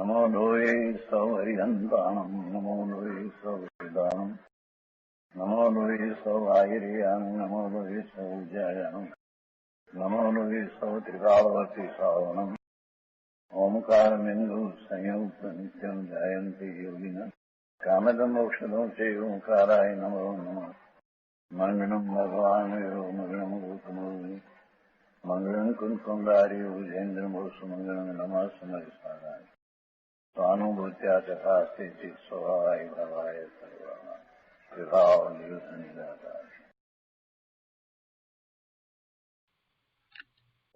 नमो लोये सौहरिहन्ताणम् नमो लोये सौहृदानम् नमो लोये सौवाहिर्यानम् नमो लोये सौज्यायानम् नमो लोये सौत्रिकालवती सावनम् ओंकारमिन्दु संयुक्त नित्यम् जायन्ति योगिनः कामदमोक्षदो चैव ओंकाराय नमो नमः मङ्गलम् भगवान् मङ्गलम् गौतमो मंगलम कुंकुंडारी उजेन्द्रमो सुमंगलम नमः समरिसाराय स्वानुभूत्या तथा स्थिति स्वभावाय भवाय सर्वाणा विभाव नियुक्त निराकार।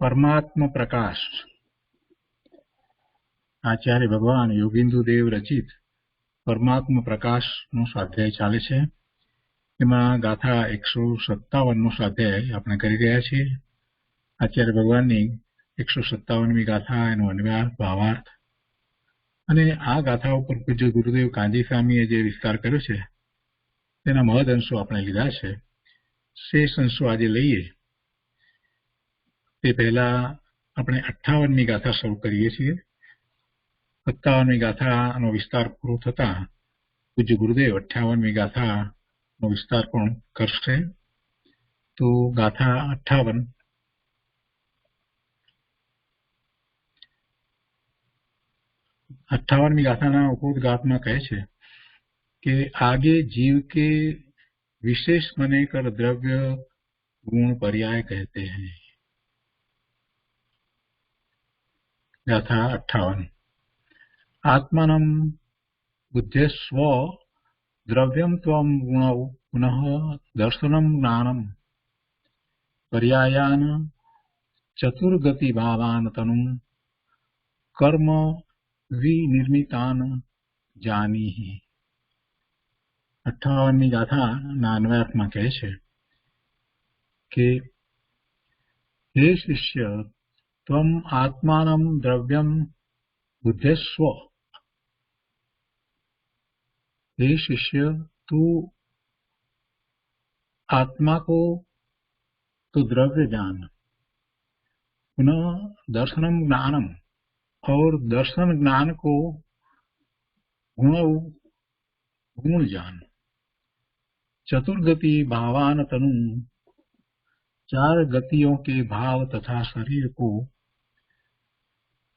परमात्म प्रकाश आचार्य भगवान योगिंदु देव रचित परमात्म प्रकाश नो स्वाध्याय चाले छे। एमां गाथा 157 नो स्वाध्याय आपणे करी रह्या छीए। आचार्य भगवान 157મી गाथा एनो अन्वयार्थ भावार्थ अने आ गाथा पर पूज्य गुरुदेव कांजी स्वामीए जे विस्तार कर्यो छे तेना महद अंशो आपणे लीधा छे। शेष अंशो आजे लईए ते पहेला आपणे 58મી गाथा शरू करीए छीए। 57મી गाथानो विस्तार पूरो थता पूज्य गुरुदेव 58મી गाथानो विस्तार पण करशे। तो गाथा 58મી गाथा उपोद्घात में कहे छे कि आगे जीव के विशेष मने कर द्रव्य गुण पर्याय कहते हैं। गाथा 58 आत्मानं बुद्धेस्व द्रव्यं त्वं गुणौ पुनः दर्शनं ज्ञानं पर्यायान चतुर्गति भावान तनुं कर्म विनिर्मितान जानीहि। 58મી गाथा अन्वयार्थ में कहे छे कि हे शिष्य त्वं आत्मानं द्रव्यं बुद्धेस्व। हे शिष्य तू आत्मा को तो द्रव्य जान, पुनः दर्शनम ज्ञानम और दर्शन ज्ञान को गुण जान। चतुर्गति भावान तनु 4 गतियों के भाव तथा शरीर को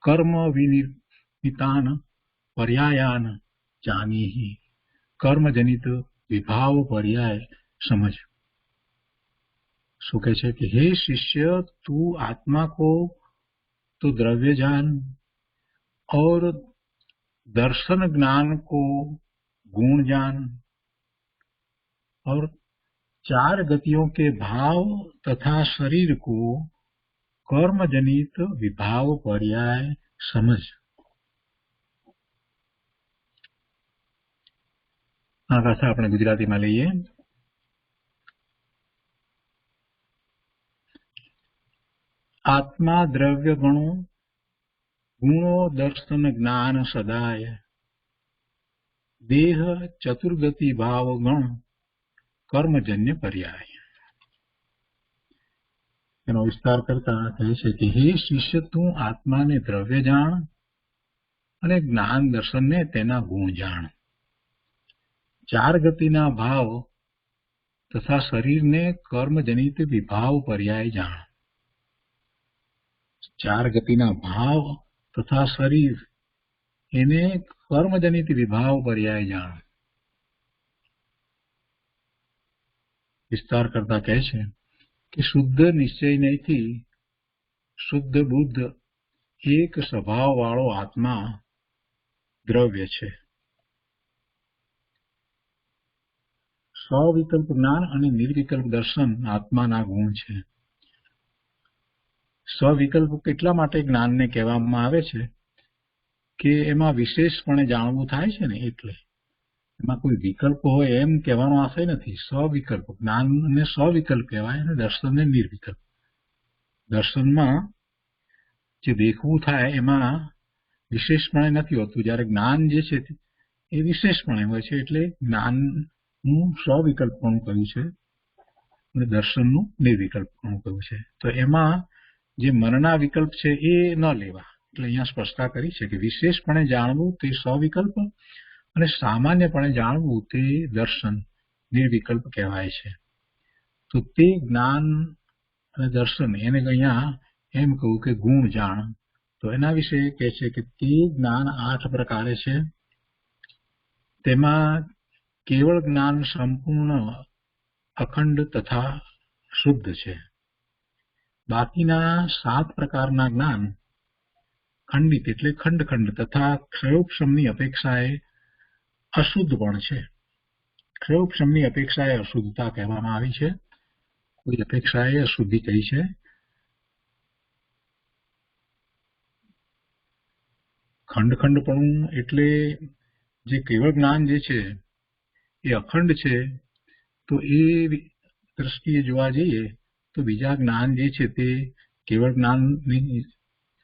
कर्म विनिर्मितान पर्यायान जानीहि। कर्म जनित विभाव पर्याय समझ। सो कहे कि हे शिष्य तू आत्मा को तो द्रव्य जान और दर्शन ज्ञान को गुण जान और 4 गतियों के भाव तथा शरीर को कर्म जनित विभाव पर्याय समझ। आ गाथा अपने गुजराती में लईए। आत्मा द्रव्य गणो गुणो दर्शन ज्ञान सदाय देह चतुर्गति भाव गण कर्मजन्य पर्याय। एनो विस्तार करता कहे छे कि हे शिष्य तू आत्मा ने द्रव्य जाण अने ज्ञान दर्शन ने तेना गुण जाण। 4 गतिना भाव तथा शरीर ने कर्मजनित विभाव पर्याय जाण। 4 गतिना भाव तथा शरीर एने कर्मजनित विभाव पर्याय जाण। विस्तार करता कहे छे कि शुद्ध निश्चय नहीं शुद्ध बुद्ध एक स्वभाव वाळो आत्मा द्रव्य छे। स्विकल्प ज्ञान और निर्विकल्प दर्शन आत्माना गुण छे। स्विकल्प केटला माटे ज्ञान ने कहेवामां आवे छे कि एमां विशेषपणे जाणवुं थाय छे ने एटले एमां कोई विकल्प होय एम कहेવાનો आशय नथी। स्विकल्प ज्ञान ने स्विकल्प कहेवाय अने दर्शन ने निर्विकल्प। दर्शनमां जे देखवुं थाय एमां विशेषपणे नथी होतुं, ज्यारे ज्ञान जे छे ए विशेषपणे होय छे એટલે જ્ઞાનનું સ્વવિકલ્પપણું કહ્યું છે અને દર્શનનું નિર્વિકલ્પપણું કહ્યું છે। તો એમાં જે મનના વિકલ્પ છે એ ન લેવા, એટલે અહીંયા સ્પષ્ટતા કરી છે કે વિશેષપણે જાણવું તે સવિકલ્પ અને સામાન્યપણે જાણવું તે દર્શન નિર્વિકલ્પ કહેવાય છે. તો તે જ્ઞાન અને દર્શન એને અહીંયા એમ કહું કે ગુણ જાણ. તો એના વિશે કહે છે કે તે જ્ઞાન 8 પ્રકારે છે. તેમાં કેવળ જ્ઞાન સંપૂર્ણ અખંડ તથા શુદ્ધ છે. બાકીના 7 પ્રકારના જ્ઞાન ખંડિત એટલે ખંડ ખંડ તથા ક્ષયોપશમની અપેક્ષાએ અશુદ્ધ પણ છે. ક્ષયોપશમની અપેક્ષાએ અશુદ્ધતા કહેવામાં આવી છે. કોઈ અપેક્ષાએ અશુદ્ધિ કહી છે. ખંડખંડપણું એટલે જે કેવળ જ્ઞાન જે છે એ અખંડ છે. તો એ દ્રષ્ટિએ જોવા જઈએ તો બીજા જ્ઞાન જે છે તે કેવળ જ્ઞાનની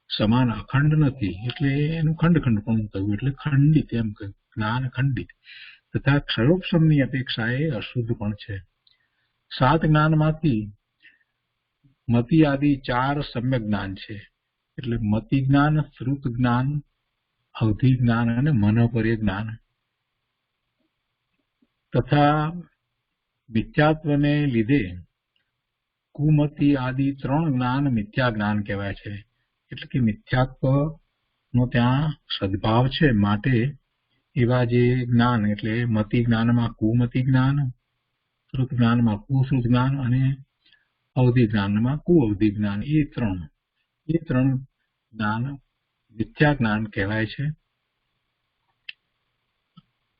સમાન અખંડ નથી, એટલે એનું ખંડખંડપણું કહ્યું, એટલે ખંડિત એમ કહ્યું, જ્ઞાન ખંડિત તથા ક્ષયોપશમની અપેક્ષાએ અશુદ્ધ પણ છે. 7 જ્ઞાનમાંથી મતિ આદિ 4 સમ્યક જ્ઞાન છે. એટલે મતિ જ્ઞાન, શ્રુત જ્ઞાન, અવધિ જ્ઞાન અને મનોપર્ય જ્ઞાન તથા મિથ્યાત્વને લીધે કુમતિ આદિ 3 જ્ઞાન મિથ્યા જ્ઞાન કહેવાય છે. એટલે કે મિથ્યાત્વ નો ત્યાં સદભાવ છે, માટે એવા જે જ્ઞાન એટલે મતિ જ્ઞાનમાં કુમતિ જ્ઞાન, શ્રુત જ્ઞાનમાં કુશ્રુત જ્ઞાન અને અવધિ જ્ઞાનમાં કુઅવધિ જ્ઞાન, એ ત્રણ જ્ઞાન મિથ્યા જ્ઞાન કહેવાય છે.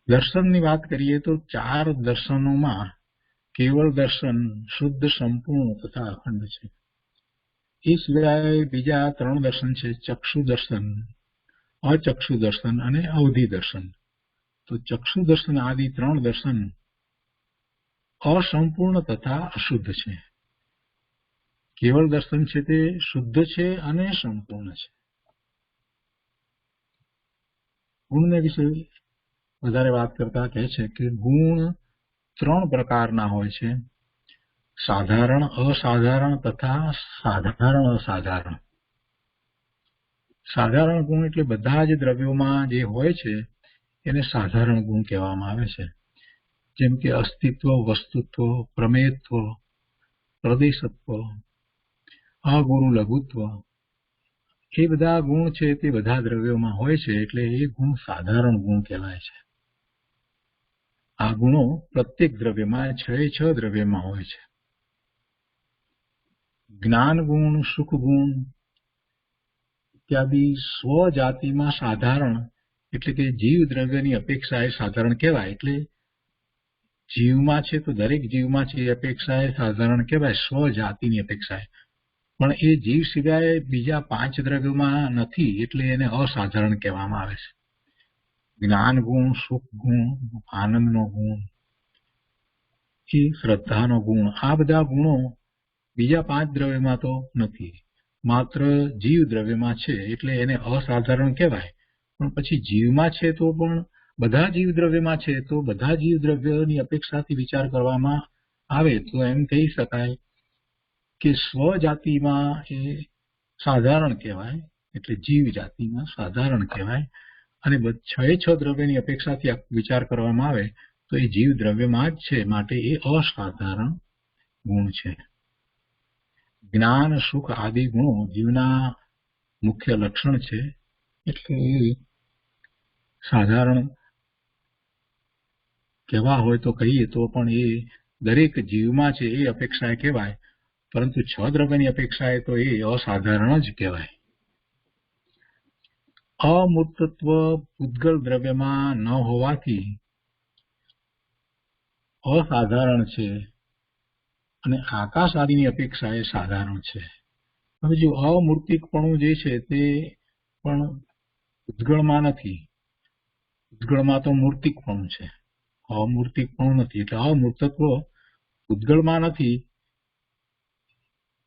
દર્શનની વાત કરીએ તો 4 દર્શનોમાં કેવળ દર્શન શુદ્ધ, સંપૂર્ણ તથા અખંડ છે. એ સિવાય બીજા 3 દર્શન છે: ચક્ષુ દર્શન, અચક્ષુ દર્શન અને અવધિ દર્શન. તો ચક્ષુ દર્શન આદિ 3 દર્શન અસંપૂર્ણ તથા અશુદ્ધ છે. કેવળ દર્શન છે તે શુદ્ધ છે અને સંપૂર્ણ છે. ગુણને વિશે વધારે વાત કરતા કહે છે કે ગુણ 3 પ્રકારના હોય છે: સાધારણ, અસાધારણ તથા સાધારણ અસાધારણ. સાધારણ ગુણ એટલે બધા જ દ્રવ્યોમાં જે હોય છે એને સાધારણ ગુણ કહેવામાં આવે છે. જેમ કે અસ્તિત્વ, વસ્તુત્વ, પ્રમેયત્વ, પ્રદેશત્વ, અગુરુ લઘુત્વ, એ બધા ગુણ છે તે બધા દ્રવ્યોમાં હોય છે, એટલે એ ગુણ સાધારણ ગુણ કહેવાય છે. આ ગુણો પ્રત્યેક દ્રવ્યમાં 6 દ્રવ્યમાં હોય છે. જ્ઞાન ગુણ, સુખ ગુણ ઇત્યાદિ સ્વજાતિમાં સાધારણ એટલે કે જીવ દ્રવ્યની અપેક્ષાએ સાધારણ કહેવાય. એટલે જીવમાં છે તો દરેક જીવમાં છે એ અપેક્ષાએ સાધારણ કહેવાય, સ્વજાતિની અપેક્ષાએ. પણ એ જીવ સિવાય બીજા 5 દ્રવ્યોમાં નથી, એટલે એને અસાધારણ કહેવામાં આવે છે. જ્ઞાન ગુણ, સુખ ગુણ, આનંદનો ગુણ, એ શ્રદ્ધાનો ગુણ, આ બધા ગુણો બીજા 5 દ્રવ્યમાં તો નથી, માત્ર જીવ દ્રવ્યમાં છે, એટલે એને અસાધારણ કહેવાય. પણ પછી જીવમાં છે તો પણ બધા જીવ દ્રવ્યમાં છે, તો બધા જીવ દ્રવ્યોની અપેક્ષાથી વિચાર કરવામાં આવે તો એમ કહી શકાય કે સ્વજાતિમાં એ સાધારણ કહેવાય, એટલે જીવ જાતિમાં સાધારણ કહેવાય. અને 6 દ્રવ્યની અપેક્ષાથી વિચાર કરવામાં આવે તો એ જીવ દ્રવ્યમાં જ છે, માટે એ અસાધારણ ગુણ છે. જ્ઞાન, સુખ આદિ ગુણો જીવના મુખ્ય લક્ષણ છે, એટલે એ સાધારણ કહેવા હોય તો કહીએ તો પણ એ દરેક જીવમાં છે એ અપેક્ષાએ કહેવાય, પરંતુ 6 દ્રવ્યની અપેક્ષાએ તો એ અસાધારણ જ કહેવાય. અમૂર્તત્વ પૂતગલ દ્રવ્યમાં ન હોવાથી અસાધારણ છે અને આકાશ આદિની અપેક્ષાએ સાધારણ છે. હવે જો અમૂર્તિકપણું જે છે તે પણ પૂતગળમાં નથી. પૂતગળમાં તો મૂર્તિકપણું છે, અમૂર્તિકપણું નથી. એટલે અમૂર્તત્વ પૂતગળમાં નથી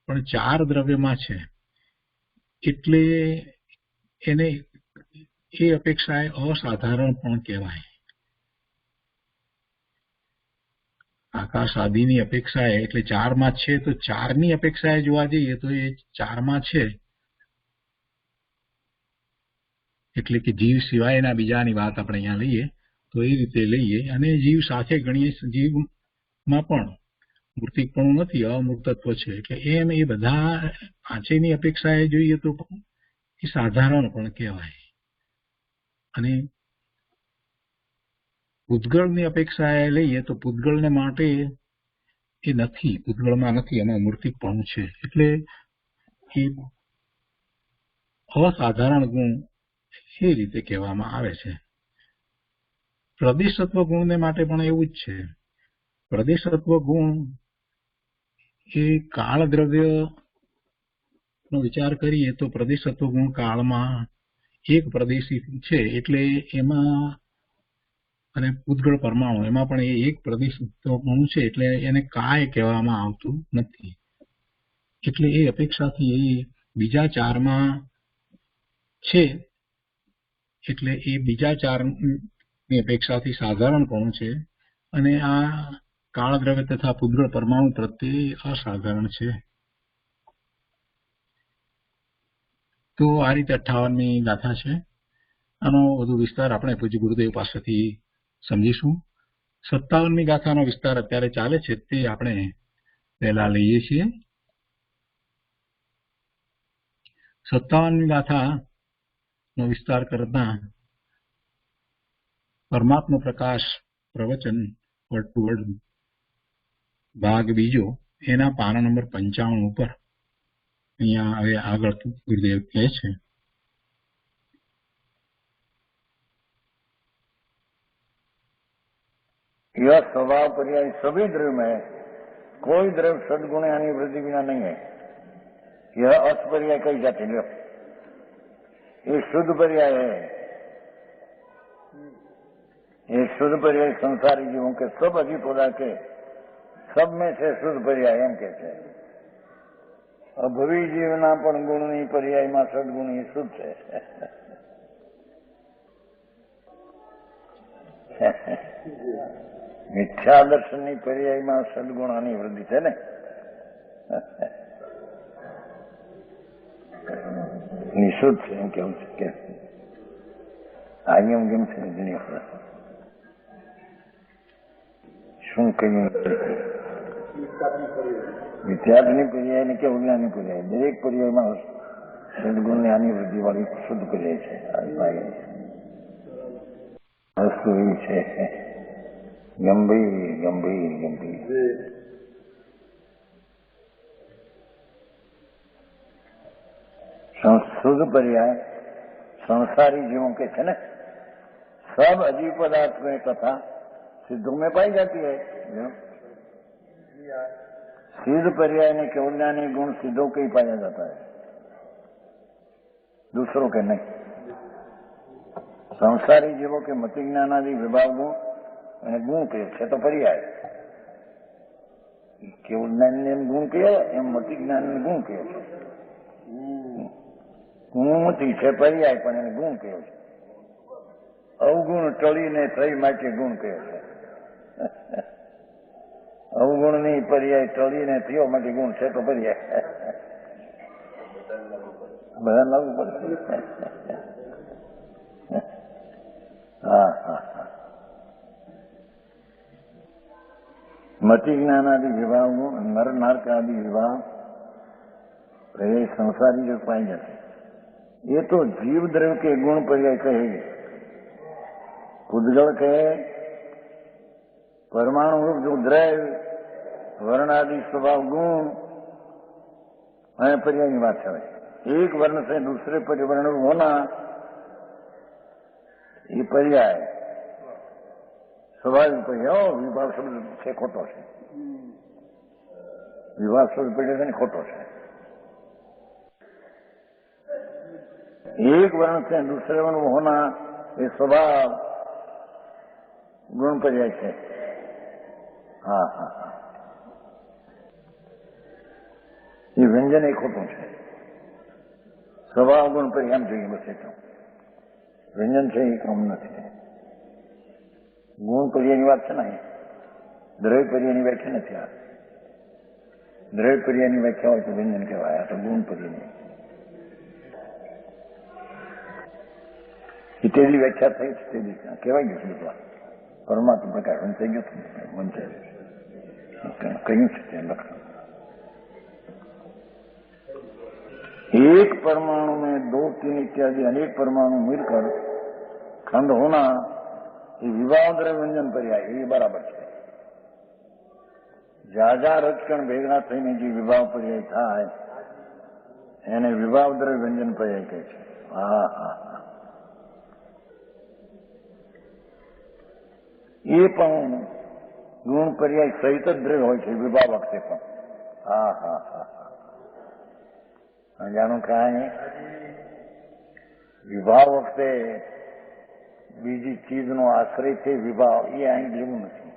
પણ 4 દ્રવ્યમાં છે, એટલે એને એ અપેક્ષાએ અસાધારણ પણ કહેવાય. આકાશ આદિની અપેક્ષાએ એટલે 4માં છે, તો 4ની અપેક્ષાએ જોવા જઈએ તો એ 4માં છે, એટલે કે જીવ સિવાયના બીજાની વાત આપણે અહીંયા લઈએ તો એ રીતે લઈએ, અને જીવ સાથે ગણીએ. જીવમાં પણ મૂર્તિકપણું નથી, અમૂર્તત્વ છે. એટલે એમ એ બધા પાંચેયની અપેક્ષાએ જોઈએ તો એ સાધારણ પણ કહેવાય. અને પૂતગળની અપેક્ષાએ લઈએ તો પૂતગળને માટે એ નથી, પૂતગળમાં નથી, એમાં મૂર્તિકપણું છે. એટલે એ અસાધારણ ગુણ એ રીતે કહેવામાં આવે છે. પ્રદેશત્વ ગુણને માટે પણ એવું જ છે. પ્રદેશત્વ ગુણ એ કાળ દ્રવ્ય નો વિચાર કરીએ તો પ્રદેશત્વ ગુણ કાળમાં એક પ્રદેશી છે, એટલે એમાં, અને પૂતગળ પરમાણુ એમાં પણ એ એક પ્રદેશત્વ ગુણ છે, એટલે એને કાય કહેવામાં આવતું નથી. એટલે એ અપેક્ષાથી એ બીજા ચારમાં છે, એટલે એ બીજા ચારની અપેક્ષાથી સાધારણપણું છે, અને આ કાળ દ્રવ્ય તથા પૂતગળ પરમાણુ પ્રત્યે અસાધારણ છે. તો આ રીતે 58મી ગાથા છે. આનો વધુ વિસ્તાર આપણે પૂજ્ય ગુરુદેવ પાસેથી સમજીશું. 57મી ગાથાનો વિસ્તાર અત્યારે ચાલે છે, તે આપણે પહેલા લઈએ છીએ. 57મી ગાથાનો વિસ્તાર કરતા પરમાત્મા પ્રકાશ પ્રવચન વર્ડ ટુ વર્ડ ભાગ બીજો, એના પાના નંબર 95 ઉપર અહીંયા હવે આગળ ગુરુદેવ કહે છે. यह स्वभाव पर्याय सभी द्रव्य में कोई द्रव्य सदगुण यानी वृद्धि बिना नहीं है. यह अर्थ पर्याय कही जाती है. ये शुद्ध पर्याय है. ये शुद्ध पर्याय संसारी जीवों के सब अधिपदा के सब में से शुद्ध पर्याय एम कहते हैं. अभवी जीवना पण गुणनी पर्याय में सदगुण ही शुद्ध है. मिथ्या दर्शन पर्याय में सदगुणानी वृद्धि है ने. निशुद्ध है एम कहूं के आयम केम से घणी वખત શું કહ્યું? વિદ્યાર્થીની પર્યાય ને કે ઉજ્ઞાની પર્યાય, દરેક પર્યાયમાં સદગુણની આની વૃદ્ધિ વાળી શુદ્ધ પર્યાય છે. વસ્તુ એવી છે ગંભીર ગંભીર ગંભીર. शुद्ध पर्याय संसारी जीवों के है ना, सब अजीब पदार्थ में तथा सिद्धों में पाई जाती है. सिद्ध पर्याय ने केवल ज्ञानी गुण सिद्धों के ही पाया जाता है, दूसरों के नहीं. संसारी जीवों के मति ज्ञानादि विभाग गुण અને ગુણ કહે છે તો પર્યાય. કેવું જ્ઞાન ને ગુણ કહે એમ મતિ જ્ઞાન ને ગુણ કહે છે. ગુણમતી છે પર્યાય, પણ એને ગુણ કહે છે. અવગુણ ટળીને થઈ માટે ગુણ કહે છે. અવગુણની પર્યાય ટળીને થયો માટે ગુણ છે તો પર્યાય. બધા લાગુ પડશે. હા હા. मति ज्ञान आदि विभाग नर नारक आदि विभाग ये संसारी जो पाई जाते, ये तो जीव द्रव्य के गुण पर्याय कहेंगे. पूतगल कहे परमाणु रूप जो द्रव्य वर्ण आदि स्वभाव गुण અને पर्याय की बात है. एक वर्ण से दूसरे परिवर्ण होना ये पर्याय स्वाभाविक पर्याय. विभाग शब्द છે ખોટો છે. વિભાગ શબ્દ પડે છે ને ખોટો છે. एक वर्ण से दूसरे वर्ण होना ये स्वभाव गुण पर्याय છે. हाँ हाँ हाँ, ये व्यंजन एक ખોટું છે. સ્વભાવ ગુણ पर्याय એમ જોઈએ બસ એટલું. વ્યંજન છે એ કામ નથી. ગુણ પર્યાયની વાત છે ને, દ્રવ્ય પર્યાયની વ્યાખ્યા નથી. આ દ્રવ્ય પર્યાયની વ્યાખ્યા હોય તો વ્યંજન કહેવાય, આ તો ગુણ પર્યાયની. તેની વ્યાખ્યા થઈ છે, તેની કહેવાય ગયું છે બધું પરમાત્મા પ્રકાર વંચાઈ ગયો વંચાઈ કહ્યું છે તે લક્ષણ एक परमाणु में 2, 3 इत्यादि अनेक परमाणु मिलकर खंड होना ये विभाव द्रव्य व्यंजन पर्याय ये बराबर है। जाजा रचकण भेगा थईने जे विभाव पर्याय थाय એને વિભાવ દ્રવ્ય વ્યંજન पर्याय કહે છે। હા હા એ પણ ગુણ પર્યાય સહિત જ દ્રવ્ય હોય છે વિભાવ વખતે પણ। હા હા હા જાણો કાંઈ વિભાવ વખતે બીજી ચીજનો આશ્રય છે વિભાવ એ અહીં જેવું નથી।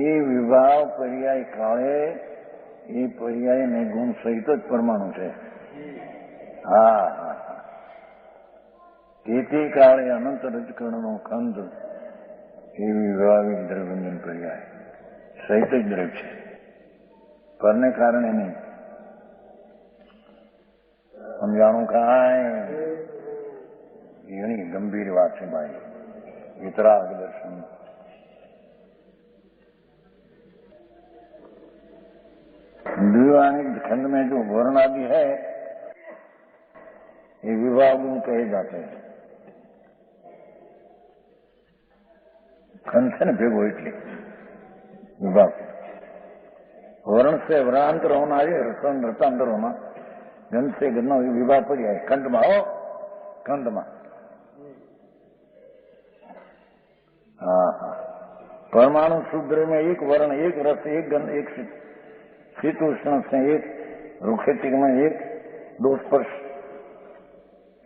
એ વિભાવ પર્યાય કાળે એ પર્યાય ને ગુણ સહિત જ પરમાણુ છે। હા હા તેથી કાળે અનંત રજકણનો ખંડ એ વિભાવિક દ્રવ્યંજન પર્યાય સહિત જ દ્રવ્ય છે, પરને કારણે નહીં। સમજાણું કાંઈ ઘણી ગંભીર વાત છે ભાઈ। વિતરાગ દર્શન द्विवाणिक खंड में जो वर्ण आदि है ये विभाव गुण कहे जाते हैं। खंड से न भेगो એટલે विभाव वर्ण से वरांतर होना है, रसन रतांतर होना, गंध से गन्ना विभाव पर्याय खंड में हो खंड में। हाँ हाँ परमाणु सूत्र में एक वर्ण, एक रस, एक गंध, एक शीतोष्ण से एक, रुखेटिक में एक, 2 स्पर्श,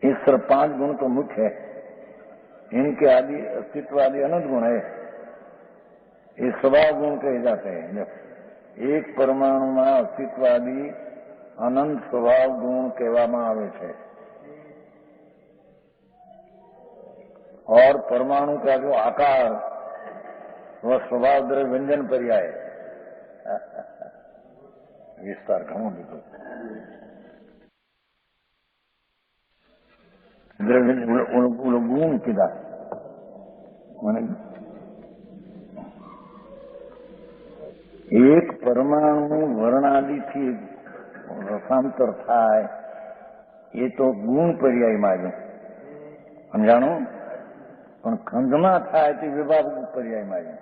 इस तरह 5 गुण तो मुख्य है। इनके आदि अस्तित्व आदि अनंत गुण है, ये स्वभाव गुण कहे जाते हैं। एक परमाणु में अस्तित्व आदि अनंत स्वभाव गुण कहेवामां आवे छे। और परमाणु का जो आकार वह स्वभाव द्रव्य व्यंजन पर्याय विस्तार घणो लीधो। द्रव्य गुण कीधा माने एक परमाणु वर्णादि थी रसांतर थाय ये तो गुण पर्याय में આવ્યું સમજાણું, પણ ખંડમાં થાય તે વિભાગ पर्याय में આવ્યું।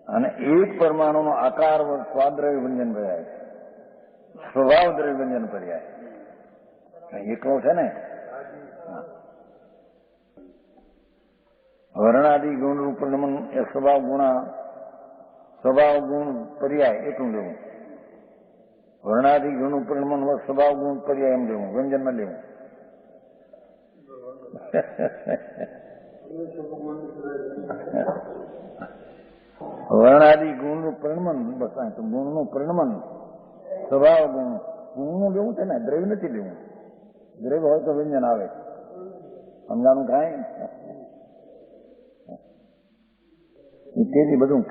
અને એક પરમાણુનો આકાર સ્વાદ્રવ્ય વ્યંજન पर्याय, સ્વભાવ દ્રવ્ય વ્યંજન पर्याय એકલો છે ને। વર્ણાદિ ગુણ રૂપનમન એ સ્વભાવ ગુણ पर्याय એટલું લેવું। વર્ણાદિ ગુણ ઉપરમન સ્વભાવ ગુણ पर्याय એમ લેવું, વ્યંજનમાં લેવું। વર્ણાદિ ગુણનું પરિણમન બસ ગુણનું પરિણમન સ્વભાવ ગુણનું લેવું છે ને, દ્રવ્ય નથી લેવું। દ્રવ્ય હોય તો વ્યંજન આવે। સમજાણું કાંઈ? તેથી બધું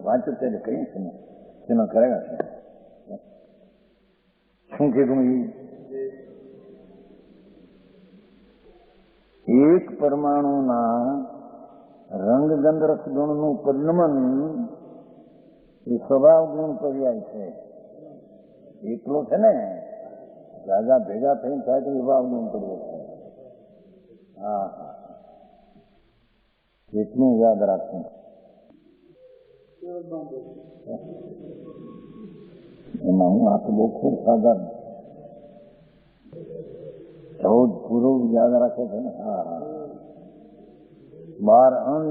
વાંચ્યું ત્યારે કહ્યું છે ને તેના કરેલા છે। શું કીધું? એક પરમાણુના રંગ ગંધ રસ ગુણનું પરિણમન એ સ્વભાવ ગુણ પર્યાય છે। એકલો છે ને, રાજા ભેગા થઈને થાય તો સ્વભાવ ગુણ પર્યાય છે। હા હા એટલું યાદ રાખવું। એમાં હું આ તો બહુ ખૂબ સાધારણ 14 પૂરું યાદ રાખે છે ને। હા હા 12 અંગ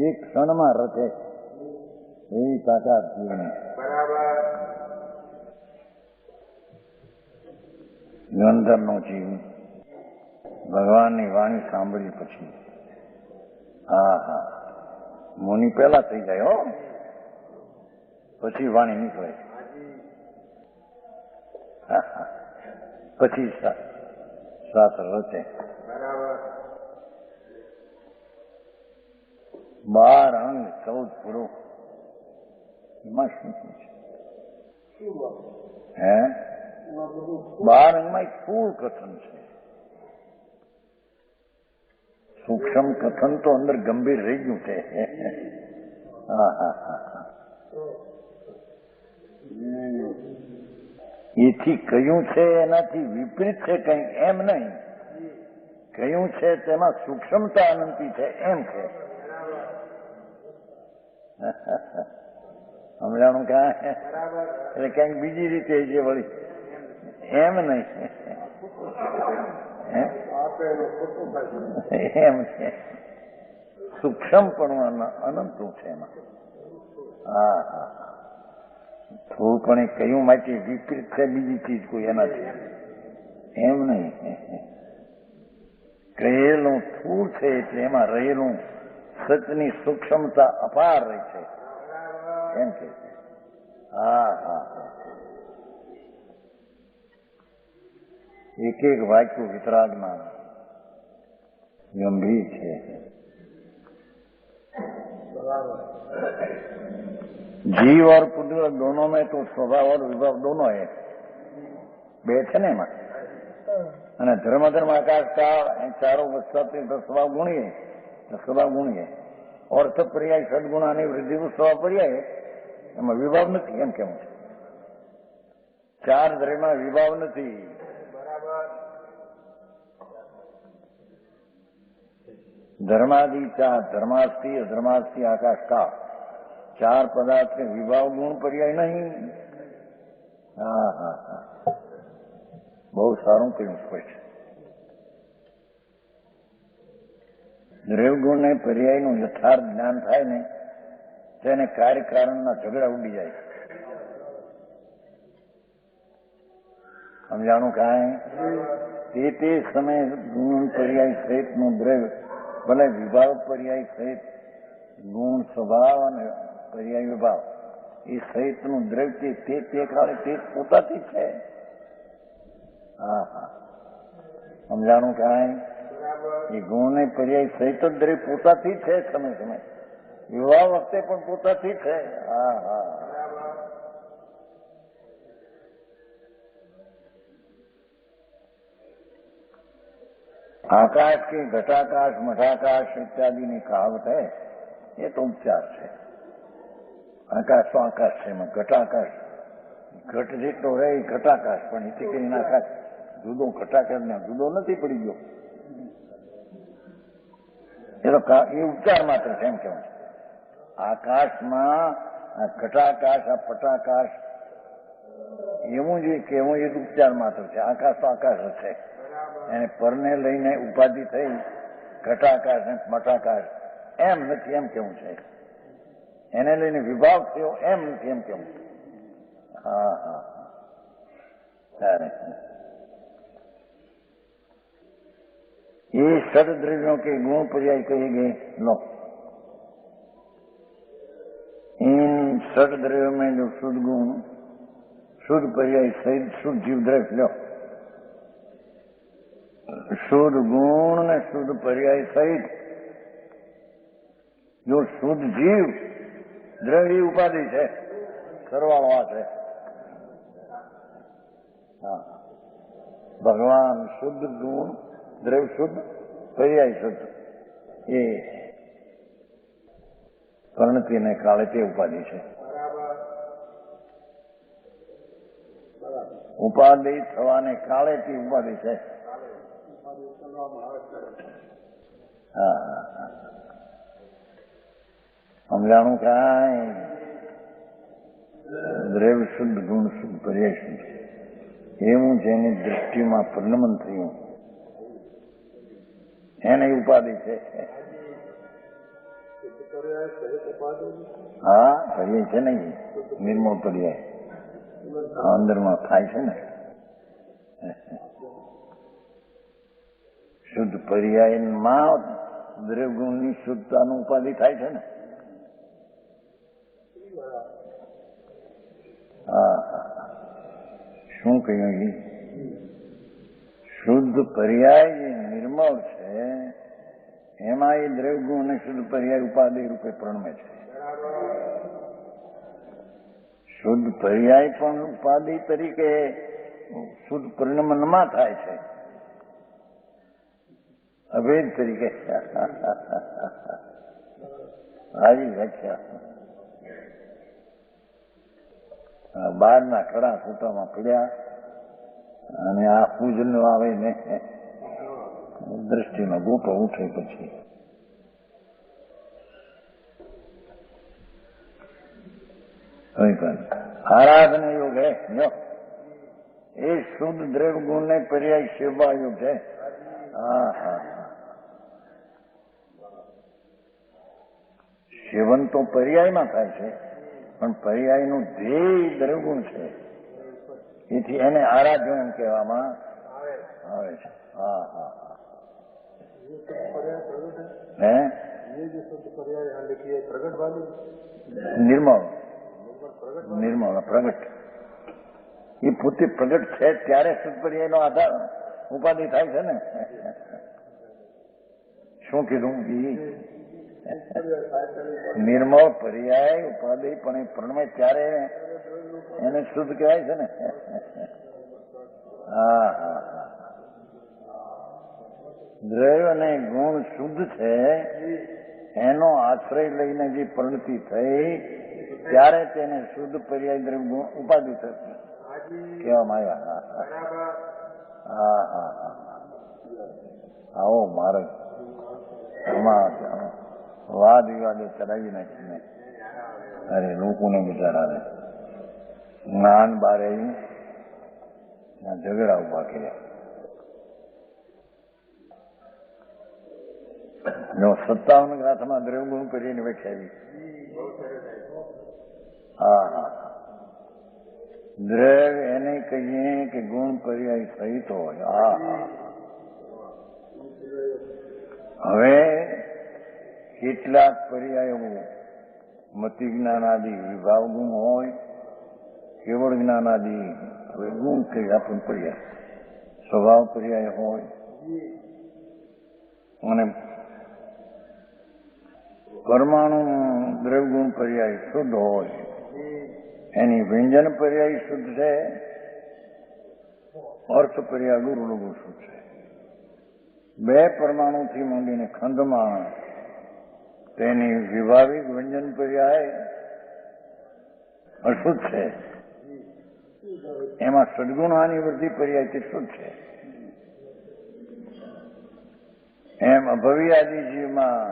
એક ક્ષણમાં રચે એવી તાકાત જીવની। નિરંતરનો જીવ ભગવાનની વાણી સાંભળી પછી હા હા મુનિ પહેલા થઈ જાય હો, પછી વાણી નીકળે। હા હા પછી શાસ્ત્ર રચે। 12 અંગ 14 પુરુષ એમાં શું છે? હે 12 અંગમાં એક સ્થૂળ કથન છે, સૂક્ષ્મ કથન તો અંદર ગંભીર રહી ગયું છે. હા હા હા. એથી કયું છે એનાથી વિપરીત છે કંઈ એમ નહીં. કયું છે તેમાં સૂક્ષ્મતા અનંતી છે એમ છે. સમજાણું ક્યાં? એટલે ક્યાંક બીજી રીતે છે વળી, એમ નહીં. એમ છે સૂક્ષ્મપણું અનંતું છે એમાં. હા હા. થોડું પણ એ કયું માટે વિપરીત છે બીજી ચીજ કોઈ એનાથી એમ નહીં. કહેલું સ્થૂળ છે એટલે એમાં રહેલું સચની સૂક્ષ્મતા અપાર રહી છે એમ કે. હા હા. એક એક વાક્ય વિતરાગમાં ગંભીર છે. जीव और पुत्र दोनों में तो स्वभाव और विभाव दोनों है, બે છે ને એમાં. અને ધર્મ ધર્મ આકાશ કાળ ચારો વસ્તુ સ્વભાવ ગુણીએ તો સ્વભાવ ગુણીએ. અર્થ પર્યાય સદગુણાની વૃદ્ધિ સ્વભાવ પર્યાય એમાં વિભાવ નથી એમ કેવું છે. ચાર દ્રવ્યમાં વિભાવ નથી. ધર્માદિ ચાર ધર્માસ્તિ અધર્માસ્તિ આકાશ કાળ ચાર પદાર્થ के विभाव गुण पर्याय नहीं. હા હા હા. બહુ સારું કહ્યું સ્પષ્ટ. દ્રવ્ય ગુણ ને પર્યાયનું યથાર્થ જ્ઞાન થાય ને તેને કાર્યકારણના ઝઘડા ઉડી જાય. સમજાણું કાંઈ? તે સમયે ગુણ પર્યાય સહિતનું દ્રવ્ય ભલે વિભાવ પર્યાય સહિત ગુણ સ્વભાવ અને પર્યાય વિભાવ એ સહિતનું દ્રવ્ય તે કાળે તે પોતાથી છે. હા હા. સમજાણું કાંઈ? એ ગુણ ને પર્યાય સહિત જ દ્રવ્ય પોતાથી છે. સમય વિવાહ વખતે પણ પોતાથી છે. હા હા. आकाश की घटाकाश मठाकाश इत्यादि ની कहावत है ये तो उपचार છે. આકાશ તો આકાશ છે, એમાં ઘટાકાશ ઘટ જેટલો રહે ઘટાકાશ પણ એથી કરીને આકાશ જુદો ઘટાકાશ ને જુદો નથી પડી ગયો. એ તો એ ઉપચાર માત્ર છે એમ કેવું. આકાશમાં આ ઘટાકાશ આ પટાકાશ એવું જે કહેવું એ ઉપચાર માત્ર છે. આકાશ તો આકાશ જ છે. એને પરને લઈને ઉપાધિ થઈ ઘટાકાશ ને મટાકાશ એમ નથી એમ કેવું છે. એને લઈને વિભાવ થયો એમ નથી એમ કેવું. હા હા. ये षड द्रव्यों के गुण पर्याय कहे गए. लो, इन षड द्रव्यों में जो शुद्ध गुण शुद्ध पर्याय सहित शुद्ध जीव द्रव्य लो. शुद्ध गुण ने शुद्ध पर्याय सहित जो शुद्ध जीव द्रव्य उपाधि है सरवाળો આ છે. હા. ભગવાન શુદ્ધ ગુણ દ્રવ્ય શુદ્ધ પર્યાય શુદ્ધ એ પરિણતિને કાળે તે ઉપાધિ છે. ઉપાધિ થવાને કાળે તે ઉપાધિ છે. હા. સમજાણું કાંઈ? દ્રવ્ય શુદ્ધ ગુણ શુદ્ધ પર્યાય શુદ્ધ એવું જેની દૃષ્ટિમાં પરિણમન થયું એને ઉપાધિ છે. હા પર્યાય છે ને નિર્મળ પર્યાય અંદરમાં થાય છે ને. શુદ્ધ પર્યાયમાં દ્રવ્ય ગુણની શુદ્ધતાનું ઉપાધિ થાય છે ને. હા. શું કહ્યું? શુદ્ધ પર્યાય જે નિર્મળ છે એમાં એ દ્રવ્ય ગુણ અને શુદ્ધ પર્યાય ઉપાધિ રૂપે પ્રણમે છે. શુદ્ધ પર્યાય પણ ઉપાધિ તરીકે શુદ્ધ પરિણમનમાં થાય છે. અભેદ તરીકે આવી વ્યાખ્યા બહારના કડા સૂટામાં પડ્યા અને આ પૂજન આવે ને દ્રષ્ટિનો ગોટો ઉઠે પછી આરાધન યોગ હે એ શુદ્ધ દ્રવ્ય ગુણ ને પર્યાય સેવા યુગ છે. હા હા સેવન તો પર્યાયમાં થાય છે પણ પર્યાયનું ધ્યેય દ્રવ્યગુણ છે એથી એને આરાધન એમ કહેવામાં આવે છે. હા હા હા હે નિર્મળ નિર્મળ પ્રગટ એ પોતે પ્રગટ છે ત્યારે શુદ્ધ પર્યાયનો આધાર ઉપાધિ થાય છે ને. શું કીધું? નિર્મળ પર્યાય ઉપાધિ પણ એ પ્રણમે ત્યારે એને શુદ્ધ કહેવાય છે ને. હા હા હા દ્રવ્ય અને ગુણ શુદ્ધ છે એનો આશ્રય લઈને જે પ્રવૃત્તિ થઈ ત્યારે તેને શુદ્ધ પર્યાય દ્રવ્ય ગુણ ઉપાધિ થતી કહેવામાં આવ્યા. હા હા હા આવો મારે વાદ વિવાદે ચડાવી નાખીને અરે લોકોને બિચારાને જ્ઞાન બારે ઝઘડા ઉભા કર્યા. 57 ગ્રાથમાં દ્રવ્ય ગુણ કરીને વ્યાખ્યાવી. હા હા દ્રવ્ય એને કહીએ કે ગુણ પર્યાય સહિત હોય. હા હા હવે કેટલાક પર્યાયો મતિ જ્ઞાનાદિ વિભાવ ગુણ હોય, કેવળ જ્ઞાનાદિ હવે ગુણ કઈ આપણને પર્યાય સ્વભાવ પર્યાય હોય અને પરમાણુ દ્રવ્યગુણ પર્યાય શુદ્ધ હોય. એની વ્યંજન પર્યાય શુદ્ધ છે, અર્થ પર્યાય ગુરુ લઘુ શુદ્ધ છે. બે પરમાણુથી માંડીને ખંડમાં તેની વિભાવિક વ્યંજન પર્યાય અશુદ્ધ છે. એમાં સદગુણાની વૃદ્ધિ પર્યાય તે શુદ્ધ છે. એમ અભવી આદિ જીવમાં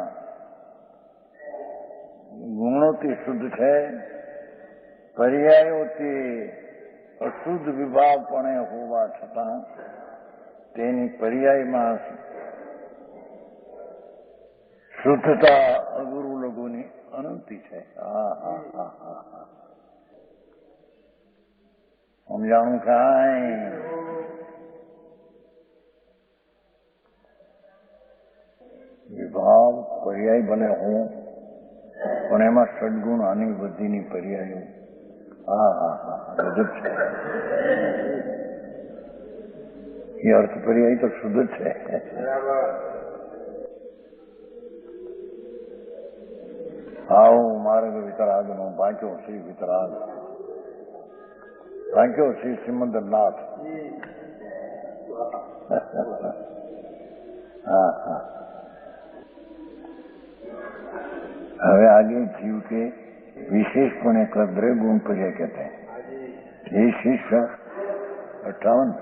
ગુણોથી શુદ્ધ છે, પર્યાયોથી અશુદ્ધ વિભાવપણે હોવા છતાં તેની પર્યાયમાં શુદ્ધતા અગુરુ લઘુની અનંતિ છે. હા હા હા હા હા સમજાણું કાંઈ? વિભાવ પર્યાય બને હું પણ એમાં સદગુણ આની વૃદ્ધિની પર્યાયો. હા હા હા ગજબ છે. એ અર્થ પર્યાય તો શુદ્ધ જ છે. આવો માર્ગ વિતરાગનો ભાગ્યો શ્રી વિતરાગ, ભાગ્યો શ્રી સિમંદરનાથ. હા હા હવે आगे जीव के विशेषपणे का द्रव्य गुण पर्याय कहते हैं. ये शिष्य 58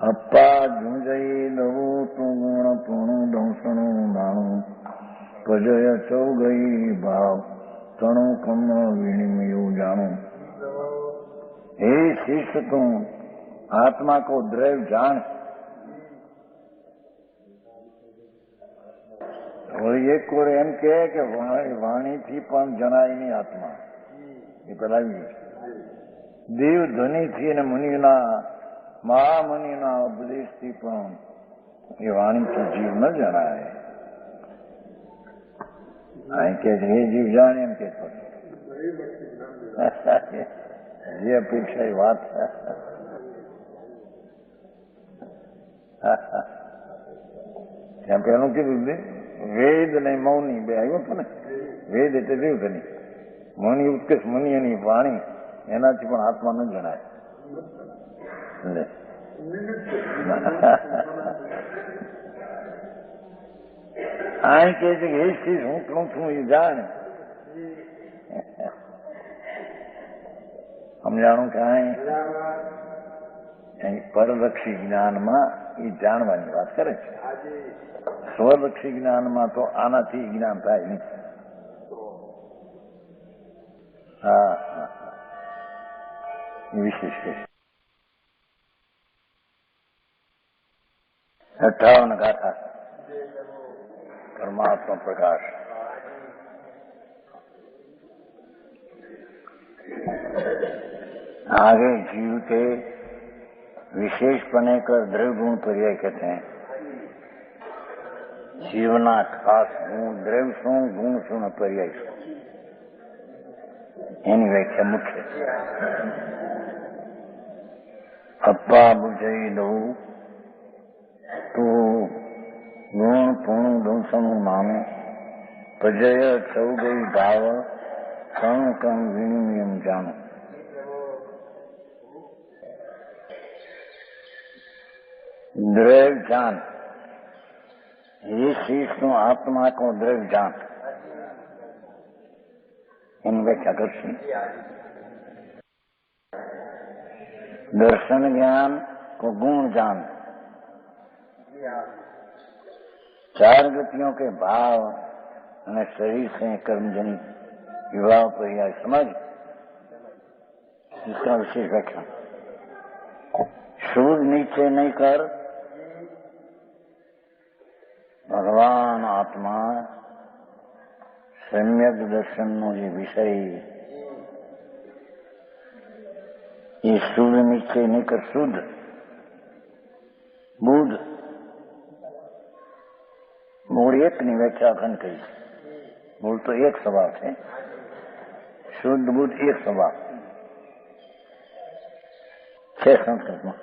અપ્પા ઝુંઝઈ દવું તું ગુણ પૂણું દંસણું નાણું પજય ચૌ ગઈ ભાવ તણું કમ વિનિમયું જાણું. હે શિષ્ય તું આત્મા કો દ્રવ્ય જાણ. એક કોર એમ કે વાણીથી પણ જણાય નહીં આત્મા. એ પેલા દેવ ધ્વનિથી અને મુનિના મહામુનિના ઉપદેશથી પણ એ વાણીથી જીવ ન જણાય. અહીં કે એ જીવ જાણે એમ કે જે અપેક્ષા એ વાત. ત્યાં પેલું કીધું વેદ ને મૌની બે આવ્યું હતું ને. વેદ એટલે દેવ ધની, મૌની ઉત્કર્ષ મુનિ એની વાણી, એનાથી પણ આત્મા ન જણાય. અહીં કે છે કે એ ચીજ હું કહું છું એ જાણ સમજાણું કાંઈ પરલક્ષી જ્ઞાનમાં એ જાણવાની વાત કરે છે. સ્વલક્ષી જ્ઞાનમાં તો આનાથી જ્ઞાન થાય નહીં. હા હા વિશેષ છે. 58 गाथा परमात्मा प्रकाश. आगे जीव के विशेषपने का द्रव्य गुण पर्याय कहते हैं. जीवना खास गुण द्रव्य शू गुण शू न पर्याय शू एनी व्याख्या मुख्य. अप्पा बुझई दऊ तो गुण पूर्ण दूषण मानो प्रजय छौ गई भाव कण कण विनिमय जानो. द्रव्य जान ये शीश आत्मा को द्रव्य जान इन व्याख्या करती. दर्शन ज्ञान को गुण जान. चार गतियों के भाव અને शरीर से कर्मजनित विवाह पर्याय समझ इसका विशेष व्याख्या. सूद नीचे नहीं कर भगवान आत्मा सम्यक दर्शन नो ये विषय ये सूद नीचे नहीं कर शुद्ध बुद्ध मूल एक ની વ્યાખ્યા અખંડ કરી. મૂળ તો એક સ્વભાવ છે. શુદ્ધ બુદ્ધ એક સ્વભાવ છે સંસ્કૃતમાં.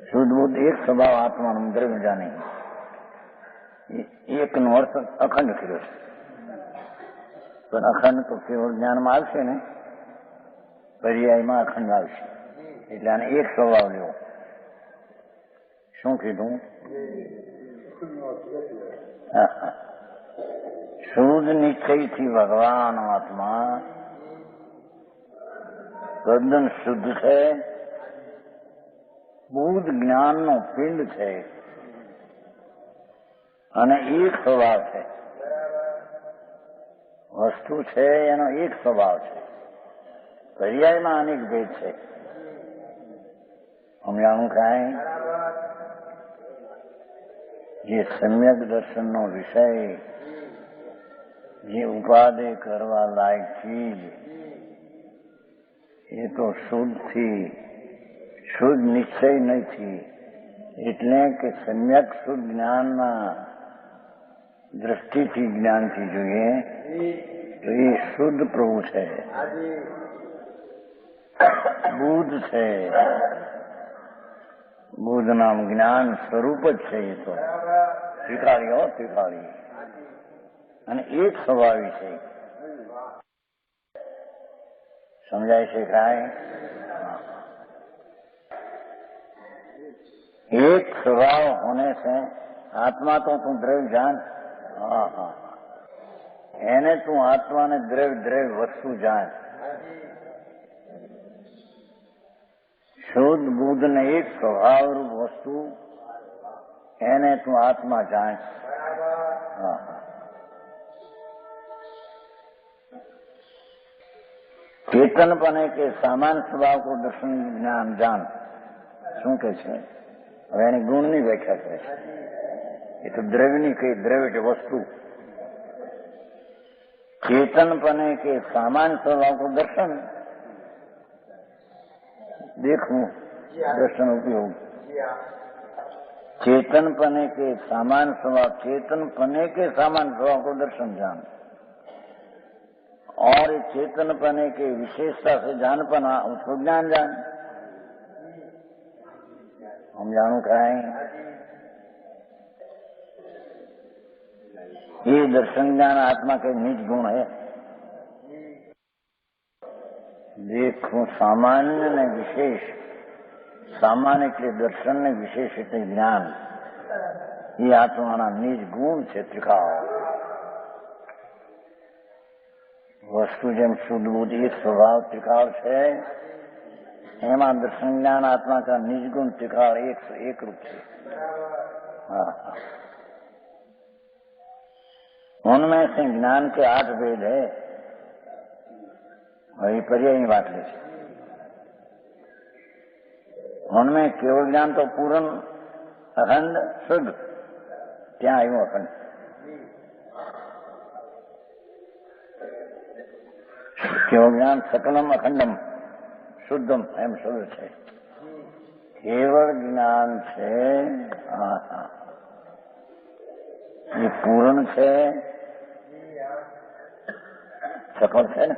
શુદ્ધ બુદ્ધ એક સ્વભાવ આત્માનું દ્રવ્ય જાણે એકનો અર્થ અખંડ કર્યો છે. પણ અખંડ તો કેવળ જ્ઞાનમાં આવશે ને પર્યાયમાં અખંડ આવશે એટલે આને એક સ્વભાવ લેવો. શું કીધું? શુદ્ધ નિશ્ચયથી ભગવાન આત્મા તદ્દન શુદ્ધ છે. બુદ્ધ જ્ઞાનનો પિંડ છે અને એક સ્વભાવ છે. વસ્તુ છે એનો એક સ્વભાવ છે. પર્યાયમાં અનેક ભેદ છે. સમજાણું કાંઈ? જે સમ્યક દર્શનનો વિષય જે ઉપાદે કરવા લાયક ચીજ એ તો શુદ્ધથી શુદ્ધ નિશ્ચય નથી. એટલે કે સમ્યક શુદ્ધ જ્ઞાનના દ્રષ્ટિથી જ્ઞાનથી જોઈએ તો એ શુદ્ધ પ્રભુ છે, બુદ્ધ છે. બુદ્ધ નામ જ્ઞાન સ્વરૂપ જ છે. એ તો સ્વીકારી હો સ્વીકારી અને એક સ્વભાવી છે. સમજાય છે કાંઈ? एक स्वभाव होने से आत्मा तो तू द्रव्य जान. हाँ हाँ एने तू आत्मा ने द्रव्य द्रव्य वस्तु जान. शुद्ध बुद्ध ने एक स्वभाव रूप वस्तु एने तू आत्मा जान. हाँ चेतनपने के सामान्य स्वभाव को दर्शन ज्ञान जान. શું કે છે? હવે એની ગુણની વ્યાખ્યા કરે છે. એ તો દ્રવ્યની કઈ દ્રવ્ય કે વસ્તુ. चेतनपने के सामान्य स्वभाव को दर्शन देखूं दर्शन उपयोग. चेतनपने के सामान्य स्वभाव चेतनपने के सामान्य स्वभाव को दर्शन जान. और चेतनपने के विशेषता से जानपना उसको ज्ञान जान. हम जानू कहें ये दर्शन ज्ञान आत्मा के निज गुण है. देखो सामान्य ने विशेष, सामान्य के दर्शन ने विशेष એટલે જ્ઞાન એ આત્માના નિજ ગુણ છે ત્રિકાળ. વસ્તુ જેમ શુદ્ધ બુદ્ધ એક સ્વભાવ ત્રિકાળ છે, એમાં દર્शन ज्ञान आत्मा का निज गुण त्रिकाल एक रूप से. उनमें से ज्ञान के 8 भेद है. वही पर्यायी बात है. उनमें केवल ज्ञान तो पूर्ण अखंड शुद्ध क्या आयु अखंड. केवल ज्ञान सकलम अखंडम શુદ્ધમ એમ શબ્દ છે. કેવળ જ્ઞાન છે એ પૂર્ણ છે, સકળ છે ને,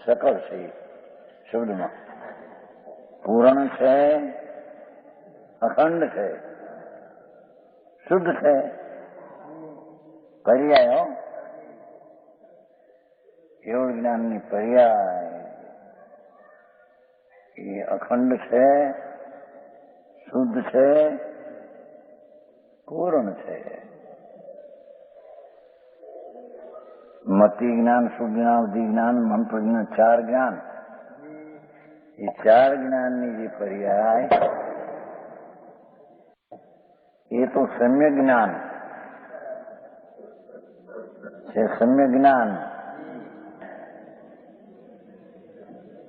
સકળ છે શબ્દમાં. પૂર્ણ છે, અખંડ છે, શુદ્ધ છે. પર્યાય કેવળ જ્ઞાનની પર્યાય એ અખંડ છે, શુદ્ધ છે, પૂર્ણ છે. મતિ જ્ઞાન, શુદ્ધ જ્ઞાન, અવધિ જ્ઞાન, મન પ્રજ્ઞાન, 4 જ્ઞાન. એ 4 જ્ઞાનની જે પર્યાય એ તો સમ્યક જ્ઞાન છે. સમ્યક જ્ઞાન,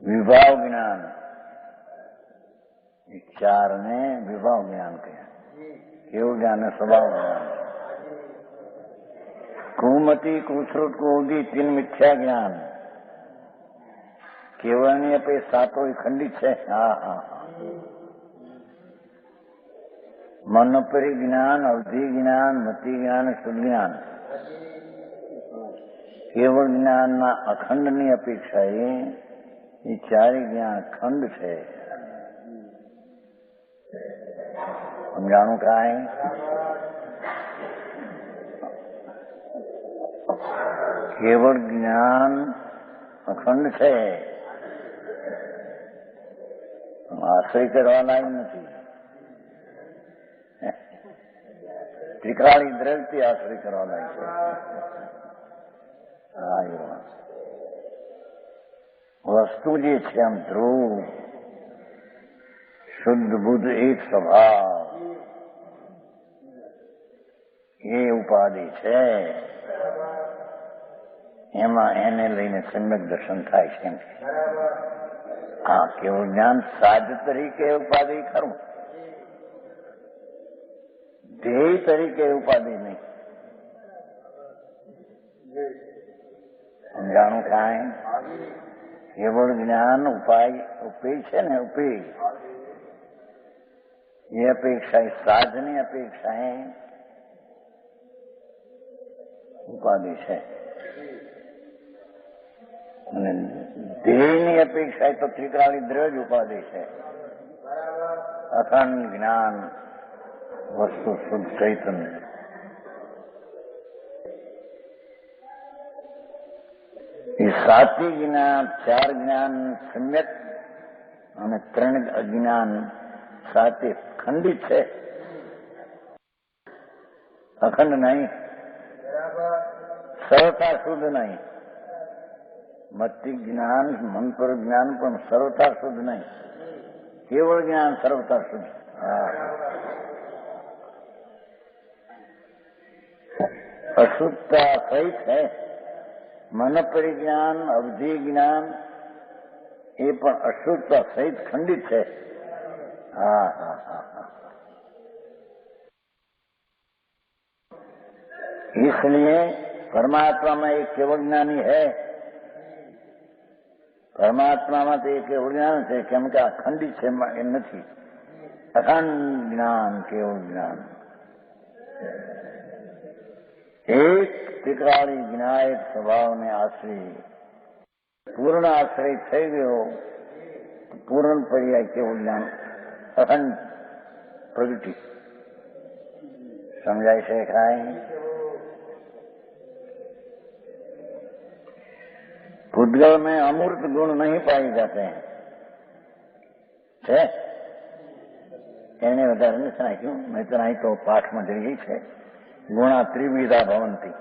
વિભાવ જ્ઞાન, 4 ને વિભાવ જ્ઞાન કહે. કેવું જ્ઞાન ને સ્વભાવ જ્ઞાન. કુમતિ, કુશ્રુત, કુવધિ 3 મિથ્યા જ્ઞાન. કેવળની અપેક્ષા 7 ખંડિત છે. મનોપરી જ્ઞાન, અવધિ જ્ઞાન, મતિ જ્ઞાન, શુદ્ધ જ્ઞાન. કેવળ જ્ઞાનના અખંડની અપેક્ષા એ 4 જ્ઞાન ખંડ છે. સમજાણું કાંઈ? કેવળ જ્ઞાન અખંડ છે, આશ્રય કરવા લાયક નથી. ત્રિકાળી દ્રવ્યથી આશ્રય કરવા લાયક છે. વસ્તુ જે છે આમ ધ્રુવ, શુદ્ધ બુદ્ધ એક સ્વભાવ, એ ઉપાધિ છે. એમાં એને લઈને સમ્યક દર્શન થાય છે. કેવું જ્ઞાન સાધ તરીકે ઉપાધિ ખરું, ધ્યેય તરીકે ઉપાધિ નહીં. સમજાણું કાંઈ? કેવળ જ્ઞાન ઉપાય ઉપેય છે ને, ઉપેય એ અપેક્ષા, સાધની અપેક્ષા ઉપાધિ છે. અને ધ્યેયની અપેક્ષા તો ત્રિકાળી દ્રજ ઉપાધિ છે. અખંડ જ્ઞાન, વસ્તુ શુદ્ધ ચૈતન્ય. એ 7 જ્ઞાન, 4 જ્ઞાન સમ્યક અને 3 અજ્ઞાન 7 ખંડિત છે. અખંડ નહીં, સર્વતા શુદ્ધ નહીં. મતિ જ્ઞાન, મન પર જ્ઞાન પણ સર્વતા શુદ્ધ નહીં. કેવળ જ્ઞાન સર્વતા શુદ્ધ. અશુદ્ધતા સહિત છે. મન પરિજ્ઞાન, અવધિ જ્ઞાન એ પણ અશુદ્ધતા સહિત ખંડિત છે. इसलिए परमात्मा में एक केवल ज्ञानी है. परमात्मा में तो एक केवल ज्ञान है, केम के अखंडित है नहीं. अखंड ज्ञान, केवल ज्ञान. एक त्रिकाળી જ્ઞાયક સ્વભાવને આશ્રય પૂર્ણ આશ્રય થઈ ગયો. પૂર્ણ પર્યાય કેવું જ્ઞાન, અખંડ પ્રગતિ. સમજાય છે કાંઈ? भूतगल में अमूर्त गुण नहीं पाए जाते हैं. એને વધારે નથી નાખ્યું, નહીતર અહીં તો પાઠમાં જઈ ગઈ છે. ગુણા ત્રિવિધા ભવંતી,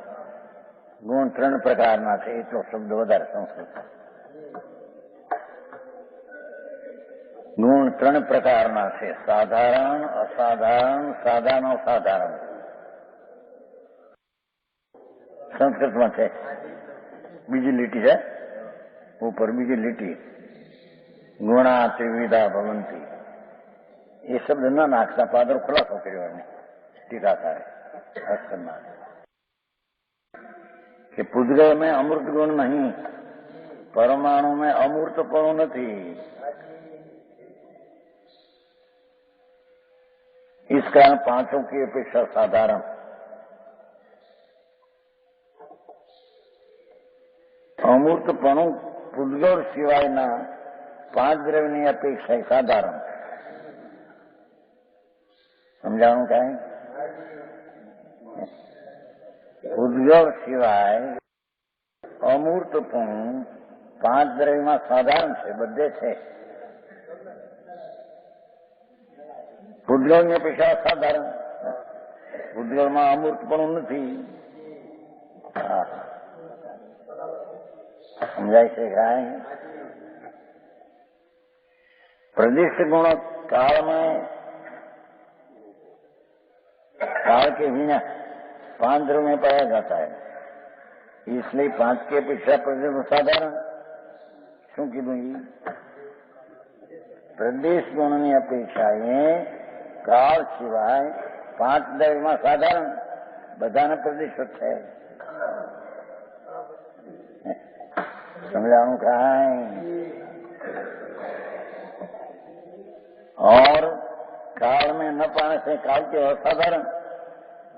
ગુણ 3 પ્રકારના છે, એટલો શબ્દ વધારે સંસ્કૃત. ગુણ 3 પ્રકારના છે, સાધારણ, અસાધારણ, સાધારણ, અસાધારણ. સંસ્કૃતમાં છે. બીજી લીટી છે ઉપર, બીજી લીટી, ગુણા ત્રિવિધા ભવંતી. એ શબ્દ ન નાખતા પાદર ખુલાસો કર્યો એને ટીકાકારે અક્ષરમાં कि पुद्गल में अमृत गुण नहीं, परमाणु में अमूर्तपणु નથી. इस कारण पांचों की अपेक्षा साधारण. अमूर्तपणु पुद्गल सिवायना 5 દ્રવ્યની અપેક્ષા સાધારણ. સમજાણું કાંઈ? ઉદ્ગલ સિવાય અમૂર્તપણું 5 દ્રવ્યમાં સાધારણ છે, બધે છે. ઉદ્ગલની અપેક્ષા સાધારણ. ઉદ્ગલમાં અમૂર્તપણું નથી. સમજાય છે કાંઈ? प्रदेश गुण काल में, काल के बिना 5 द्रव्य में पाया जाता है, इसलिए 5 की अपेक्षा प्रदेश साधारण. શું કીધું? પ્રદેશ ગુણની અપેક્ષાએ કાળ સિવાય 5 દ્રવ્યમાં સાધારણ, બધાના પ્રદેશ છે. સમજાણું કાંઈ? और काल में न पाने से काल के असाधारण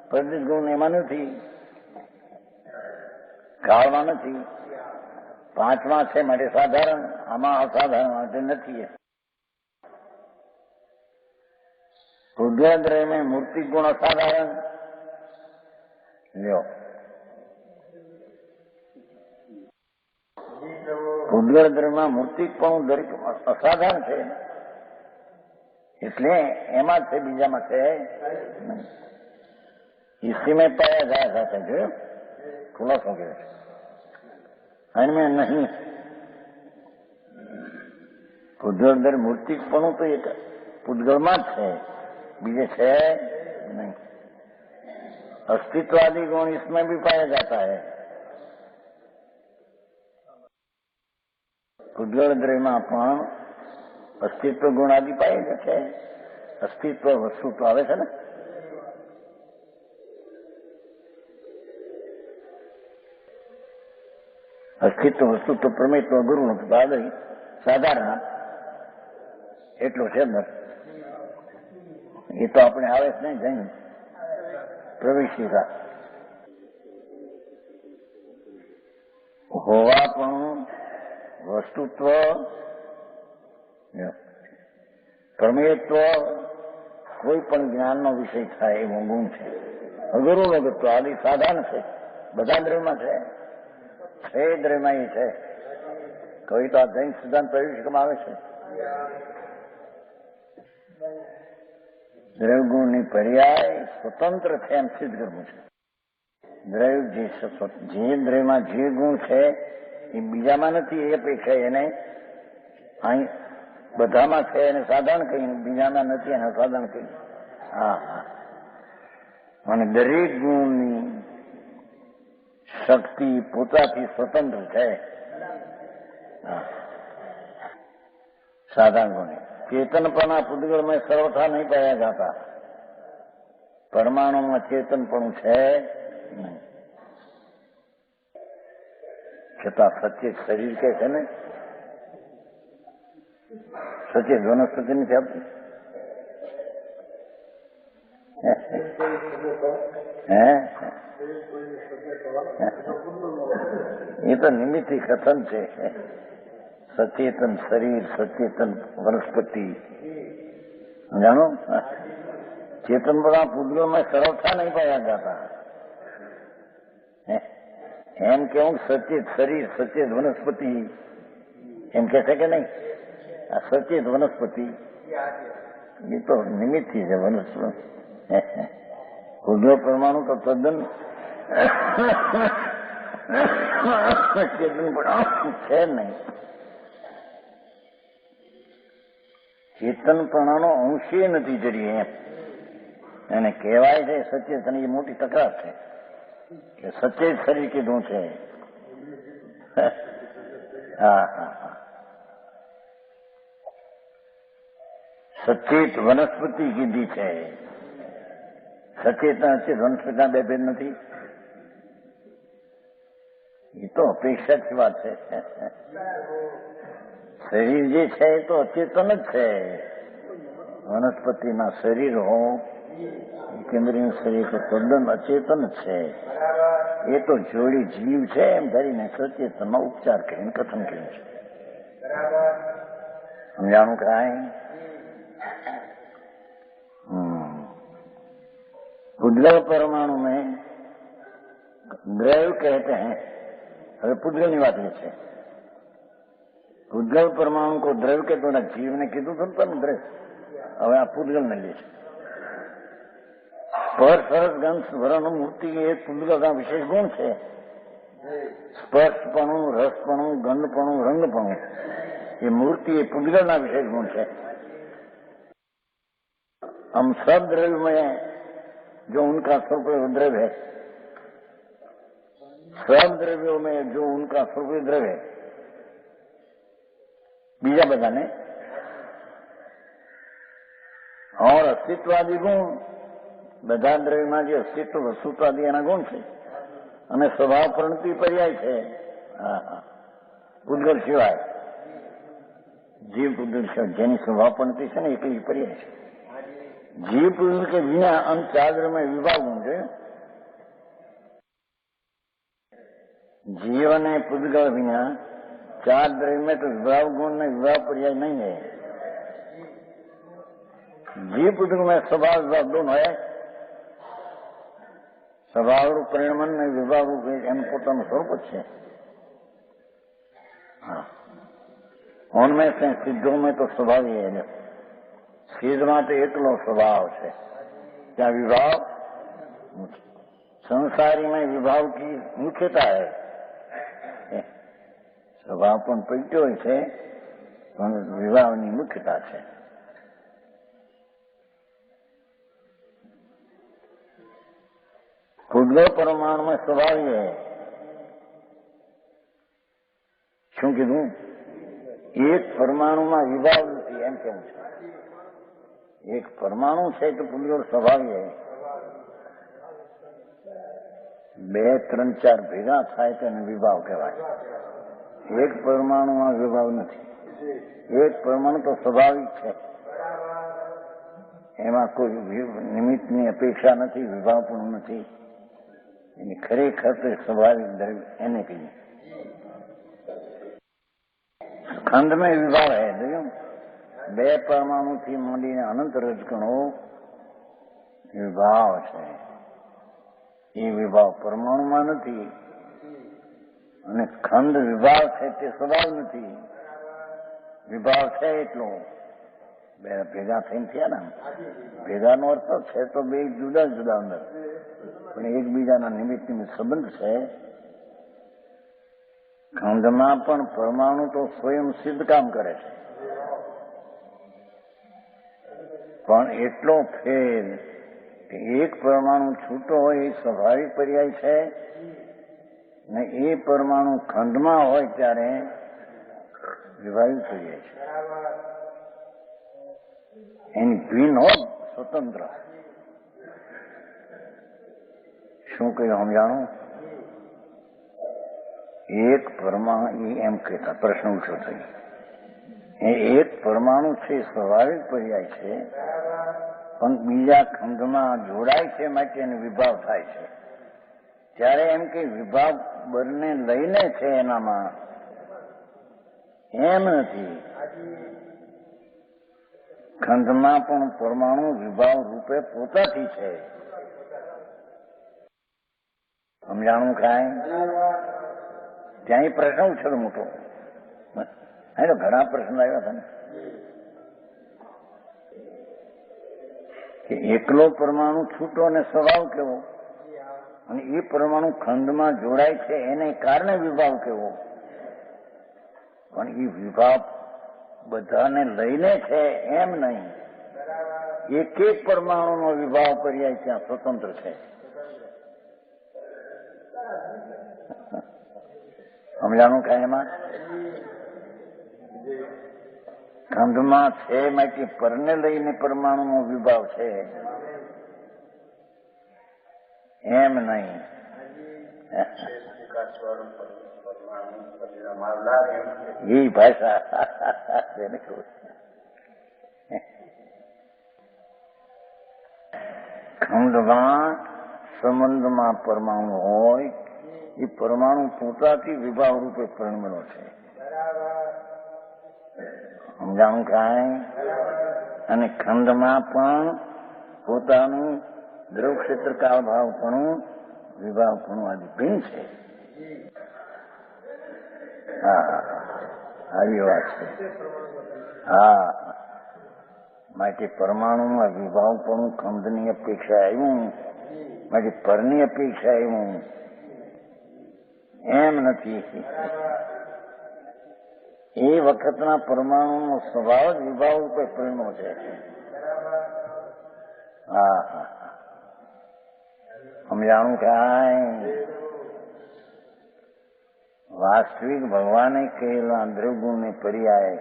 प्रदेश गुण एમાં નથી, કાળમાં નથી. 5માં છે માટે સાધારણ, આમાં અસાધારણ માટે નથી. ઉદ્ગલ में मूर्ति गुण असाधारण. લ્યો, ઉદ્ગલ દ્રવ્યમાં મૂર્તિકપણું દરેક અસાધારણ છે, इसलिए एमा से बीजा में से इसी में पाया जाता है. जो खुलासा हो गया इनमें नहीं. पुद्गल अंदर मूर्तिकपणुं तो एक पुद्गलમાં જ છે, बीजे છે नहीं. अस्तित्वादी गुण इसमें भी पाया जाता है. पुद्गल द्रव्यમાં પણ અસ્તિત્વ ગુણ આદિ પાય છે. અસ્તિત્વ વસ્તુ તો આવે છે ને. અસ્તિત્વ વસ્તુ તો પ્રમેયત્વ ગુરુ આદિ સાધારણ એટલું છે અંદર. એ તો આપણે આવે જ નહીં, જઈને પ્રવેશિકા હોવા પણ વસ્તુત્વ, પ્રમેયત્વ, કોઈ પણ જ્ઞાનનો વિષય થાય એવો ગુણ છે. અગુરુનો ગત્વ આદિ સાધારણ છે, બધા દ્રવ્યમાં છે. 6 દ્રવ્યમાં એ છે. કોઈ તો આ જૈન સિદ્ધાંત પ્રવેશિકામાં આવે છે. દ્રવ્ય ગુણની પર્યાય સ્વતંત્ર છે એમ સિદ્ધ કરવું છે. દ્રવ્ય જે દ્રવ્યમાં જે ગુણ છે એ બીજામાં નથી, એ અપેક્ષા એને અહીં બધામાં છે એને સાધારણ કહીને, બીજામાં નથી એને સાધારણ કહી. હા હા. અને દરેક ગુણની શક્તિ પોતાથી સ્વતંત્ર છે. साधारण गुण चेतनपना पुद्गल में सर्वथा नहीं पाया जाता. परमाणु में चेतनपणु है नहीं. छता सचेत शरीर के है ने सचेत वनस्पति नहीं आपकी ये तो निमित्त कथन है. सचेतन शरीर, सचेतन वनस्पति, जानो चेतन बड़ा पुद्गल में सरलता नहीं पाया जाता. एम क्यों सचेत शरीर, सचेत वनस्पति एम कहते कि नहीं? सचेत वनस्पति એ તો નિમિત્તથી છે વનસ્પતિ. પૂતગલ પરમાણુ તો તદ્દન ચેતન છે નહીં. ચેતનપણાનો અંશે નથી જરી એમ એને કહેવાય છે સચેતન. એ મોટી તકરાર છે કે સચેત શરીર કીધું છે. હા હા હા. સચેત વનસ્પતિ કીધી છે. સચેત અચેત વનસ્પતિના બે ભેદ નથી. એ તો અપેક્ષાથી વાત છે. શરીર જે છે એ તો અચેતન જ છે. વનસ્પતિના શરીર હો કેન્દ્રીય શરીર તો તદ્દન અચેતન જ છે. એ તો જોડી જીવ છે એમ ધરીને સચેતનમાં ઉપચાર કરીને કથન કર્યું છે. સમજાણું કાંઈ? पूतगल परमाणु में द्रव्य कहते हैं. હવે પૂતગલની વાત છે. પૂતગલ પરમાણુ को દ્રવ્ય કહેતો ના જીવને કીધું હતું પણ દ્રવ્ય. હવે આ પૂતગલને લે છે. સ્પર્શ રસ ગંધ સ્મરણ મૂર્તિ એ પૂતગલના વિશેષ ગુણ છે. સ્પર્શપણું, રસપણું, ગંધપણું, રંગપણું એ મૂર્તિ એ પૂતગલના વિશેષ ગુણ છે. हम सब द्रव्य में जो उनका स्वरूप द्रव्य है, सब द्रव्यों में जो उनका स्वरूप द्रव्य है, बीजा बधाने और अस्तित्वादी गुण બધા દ્રવ્યમાં જે અસ્તિત્વ વસ્તુત્વાદી એના ગુણ છે અને સ્વભાવ પ્રણતિ પર્યાય છે. પૂતગલ સિવાય જીવ પૂતગલ સિવાય જેની સ્વભાવ પ્રણતિ છે ને એકલી પર્યાય છે. जीव पुरुष के बिना हम चार द्रव्य में विभाग होंगे. जीव ने पुद्गल बिना चार द्रव्य में तो विभाग गुण में विभाग पर्याय नहीं है. जीव पुद्गल में स्वभाव विभाग दोनों है. स्वभाव रूप परिणमन में विभाग रूप एम पोताનું સ્વરૂપ જ છે. हाँ, उनमें से सिद्धों में तो स्वभाव ही है. સિદ્ધ માટે એકલો સ્વભાવ છે. ત્યાં વિભાવ સંસારીમાં વિભાવ કી મુખ્યતા હૈ. સ્વભાવ પણ પૈટ્યો છે પણ વિભાવની મુખ્યતા છે. પૂતગલ પરમાણુમાં સ્વભાવ હૈ. શું કીધું? એક પરમાણુમાં વિભાવ નથી એમ કેવું છે. એક પરમાણુ છે તો પૂતગલ સ્વભાવી है. બે ત્રણ ચાર ભેગા થાય તો એને વિભાવ કહેવાય. એક પરમાણુમાં વિભાવ નથી. એક પરમાણુ તો સ્વાભાવિક છે. એમાં કોઈ નિમિત્તની અપેક્ષા નથી, વિભાવ પણ નથી. એની ખરેખર તો સ્વાભાવિક દ્રવ્ય એને કહીએ. ખંડ में વિભાવ है. જોયું? બે પરમાણુથી માંડીને અનંત રજકણો વિભાવ છે. એ વિભાવ પરમાણુમાં નથી અને ખંડ વિભાવ છે તે સ્વભાવ નથી. વિભાવ છે એટલો બે ભેગા થઈને થયા ને. ભેગાનો અર્થ છે તો બે જુદા જુદા અંદર પણ એકબીજાના નિમિત્ત સંબંધ છે. ખંડમાં પણ પરમાણુ તો સ્વયં સિદ્ધ કામ કરે છે પણ એટલો ફેર કે એક પરમાણુ છૂટો હોય એ સ્વાભાવિક પર્યાય છે ને એ પરમાણુ ખંડમાં હોય ત્યારે વિભાવિક પર્યાય છે. એની ભિન્ન હોય સ્વતંત્ર. શું કહ્યું સમજાણું? એક પરમાણુ એમ કહેતા પ્રશ્ન ઉઠો થઈ. એક પરમાણુ છે સ્વાભાવિક પર્યાય છે પણ બીજા ખંડમાં જોડાય છે માટે એનો વિભાવ થાય છે. ત્યારે એમ કે વિભાવ બંને લઈને છે એનામાં એમ નથી. ખંડમાં પણ પરમાણુ વિભાવ રૂપે પોતાથી છે. સમજાણું કાંઈ? ત્યાં પ્રશ્ન ઉછળ મોટો. તો ઘણા પ્રશ્ન આવ્યા હતા ને. કે એકલો પરમાણુ છૂટો અને સ્વભાવ કેવો, અને એ પરમાણુ ખંડમાં જોડાય છે એને કારણે વિભાવ કેવો. પણ એ વિભાવ બધાને લઈને છે એમ નહીં. એક એક પરમાણુનો વિભાવ પર્યાય ત્યાં સ્વતંત્ર છે. સમજાણું કાંઈ એમાં? ખંડમાં છે માટે પરને લઈને પરમાણુનો વિભાવ છે એમ નહીં. એ ભાષા ખંડમાં સંબંધમાં પરમાણુ હોય એ પરમાણુ પોતાથી વિભાવ રૂપે પરિણમેલો છે. સમજાણું કાંઈ? અને ખંડમાં પણ પોતાનું દ્રવ ક્ષેત્ર કાળ ભાવપણું વિભાવપણું આદિ ભિન્ન છે. હા, આવી વાત છે. હા, માટે પરમાણુમાં વિભાવપણું ખંડની અપેક્ષા આવ્યું, માટે પરની અપેક્ષા આવ્યું એમ નથી. એ વખતના પરમાણુનો સ્વભાવ જ વિભાવ રૂપે પરિણમ્યો છે. હા હા, સમજાણું કાંઈ? વાસ્તવિક ભગવાને કહેલા દ્રવગુણને પર્યાય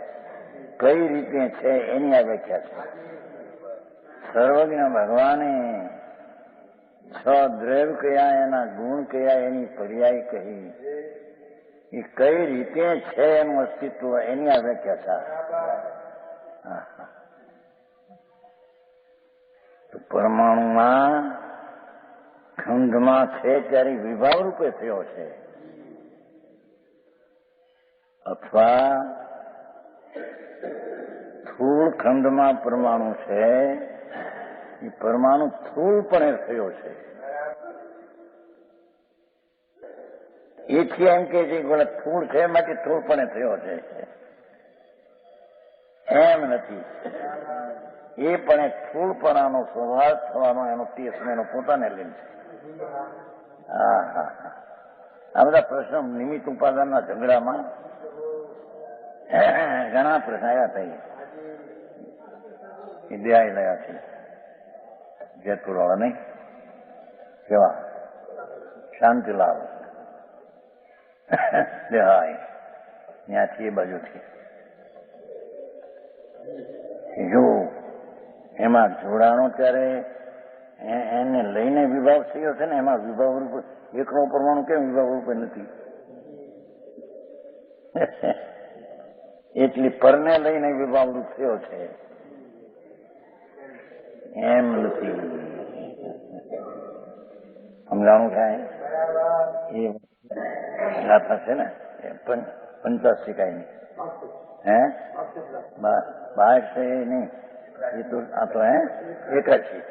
કઈ રીતે છે એની આ વ્યાખ્યા છે. સર્વજ્ઞ ભગવાને છ દ્રવ કયા, એના ગુણ કયા, એની પર્યાય કહી. એ કઈ રીતે છે એનું અસ્તિત્વ એની આ વ્યાખ્યા છે. તો પરમાણુમાં ખંડમાં છે ત્યારે વિભાવ રૂપે થયો છે, અથવા સ્થૂળ ખંડમાં પરમાણુ છે એ પરમાણુ સ્થૂળપણે થયો છે. એથી એમ કે છે કે સ્થૂળ છે માટે સ્થૂળપણે થયો છે એમ નથી. એ પણ સ્થૂળપણાનો સ્વભાવ થવાનો એનો ટેસ્ટ એનો પોતાને લઈને છે. હા હા હા, આ બધા પ્રશ્નો નિમિત્ત ઉપાદાનના ઝઘડામાં ઘણા પ્રશ્ન આવ્યા થઈ. એ દેહાઈ લયા છે જેતપુર વાળા નહીં કેવા શાંતિલાલ દેહાઈ ત્યાંથી એ બાજુથી જો એમાં જોડાણો ત્યારે એને લઈને વિભાવ થયો છે ને, એમાં વિભાવ રૂપે એકનો પરમાણુ કેમ વિભાવ રૂપે નથી? એટલી પરને લઈને વિભાવ રૂપ થયો છે એમ નથી. સમજાણું થાય? એ ગાથા છે ને 85 કાંઈ હે બહાર છે નહીં, એ તો આ તો એકાશી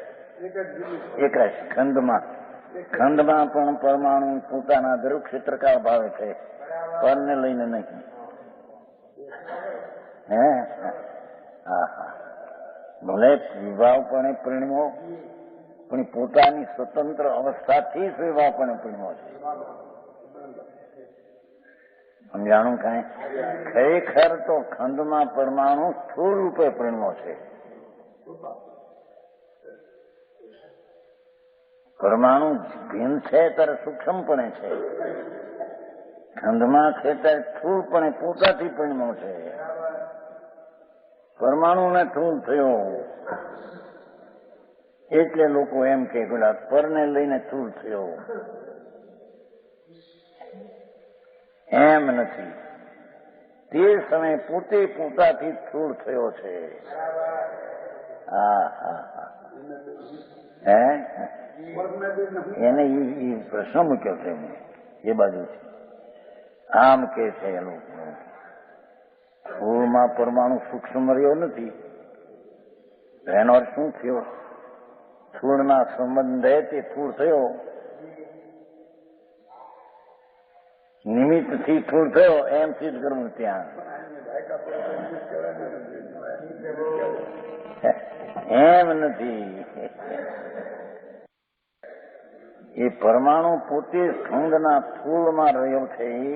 ખંડમાં પણ પરમાણુ પોતાના દ્રવ ક્ષેત્રકાળ ભાવે છે, પરને લઈને નહીં. હે હા હા, ભલે વિભાવપણે પરિણમ્યો પણ પોતાની સ્વતંત્ર અવસ્થાથી જ વિભાવપણે પરિણમ્યો છે. સમજાણું કાંઈ? ખરેખર તો ખંડમાં પરમાણુ સ્થૂળ રૂપે પરિણમ્યો છે. પરમાણુ ભિન્ન છે ત્યારે સૂક્ષ્મપણે છે, ખંડમાં છે ત્યારે સ્થૂળપણે પોતાથી પરિણમ્યો છે. પરમાણુને સ્થૂળ થયો એટલે લોકો એમ કે પેલા પરને લઈને સ્થૂળ થયો એમ નથી. તે સમયે પોતે પોતાથી સ્થૂળ થયો છે. હા હા હા, હે એને એ પ્રશ્ન મૂક્યો છે એ બાજુ આમ કે છે એ લોકો સ્થૂળમાં પરમાણુ સૂક્ષ્મ રહ્યો નથી. એનો અર્થ શું થયો? સ્થૂળના સંબંધે તે સ્થૂળ થયો, નિમિત્તથી સ્થૂળ થયો એમ સિદ્ધ કરવું ત્યાં. એમ નથી. એ પરમાણુ પોતે ખંડના સ્થૂળમાં રહ્યો છે, એ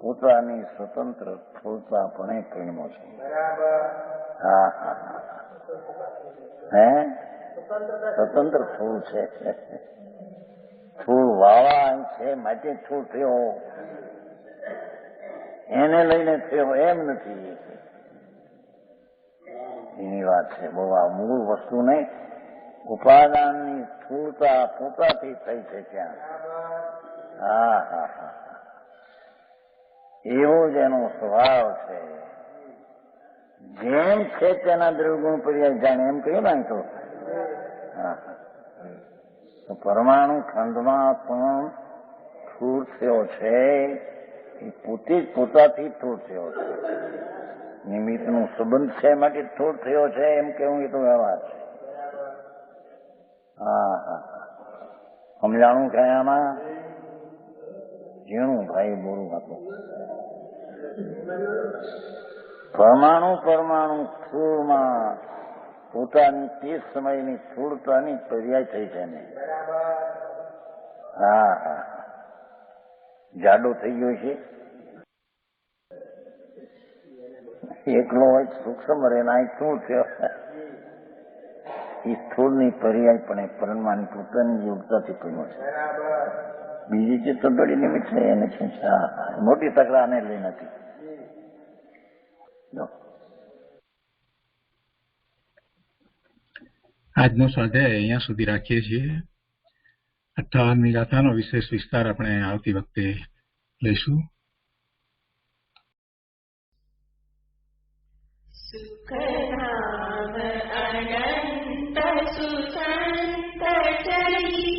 પોતાની સ્વતંત્ર સ્થૂળતાપણે પરિણમો છે. હા હા હા, હે સ્વતંત્ર સ્થૂળ છે. સ્થૂળ વાળા છે માટે સ્થૂળ થયો, એને લઈને થયો એમ નથી. એની વાત છે. બહુ આ મૂળ વસ્તુ નહીં, ઉપાદાનની સ્થૂળતા પોતાથી થઈ છે ત્યાં. હા હા હા, એવો જ એનો સ્વભાવ છે. જેમ છે તેના દ્રવ્યગુણ પર્યાય જાણે એમ કહ્યું ને. તો હા, પરમાણુ ખંડમાં પણ સ્થૂળ થયો છે, એ પોતે જ પોતાથી સ્થૂળ થયો છે. નિમિત્તનો સંબંધ છે માટે સ્થૂળ થયો છે એમ કેવું એ તો વ્યવહાર છે. હા હા, સમજાણું છે આમાં? ઝીણું ભાઈ બોરું હતું. પરમાણુ સ્થૂળમાં પોતાની તે સમયની સ્થૂળતાની પર્યાય થઈ છે ને. હા હા, જાડો થઈ ગયો છે, એકલો હોય સૂક્ષ્મ રહેના શું થયો? એ સ્થૂળની પર્યાય પણ એ પરમાની પોતાની યોગતાથી પડ્યો છે. બીજી જે તંતડી નિમિત્ત છે એને છે મોટી તકરાર ને લઈ નથી. આજનો સ્વાધ્યાય અહીંયા સુધી રાખીએ છીએ. 58મી ગાથાનો વિશેષ વિસ્તાર આપણે આવતી વખતે લઈશું. સુખધામ અનંત સુસંત ચરી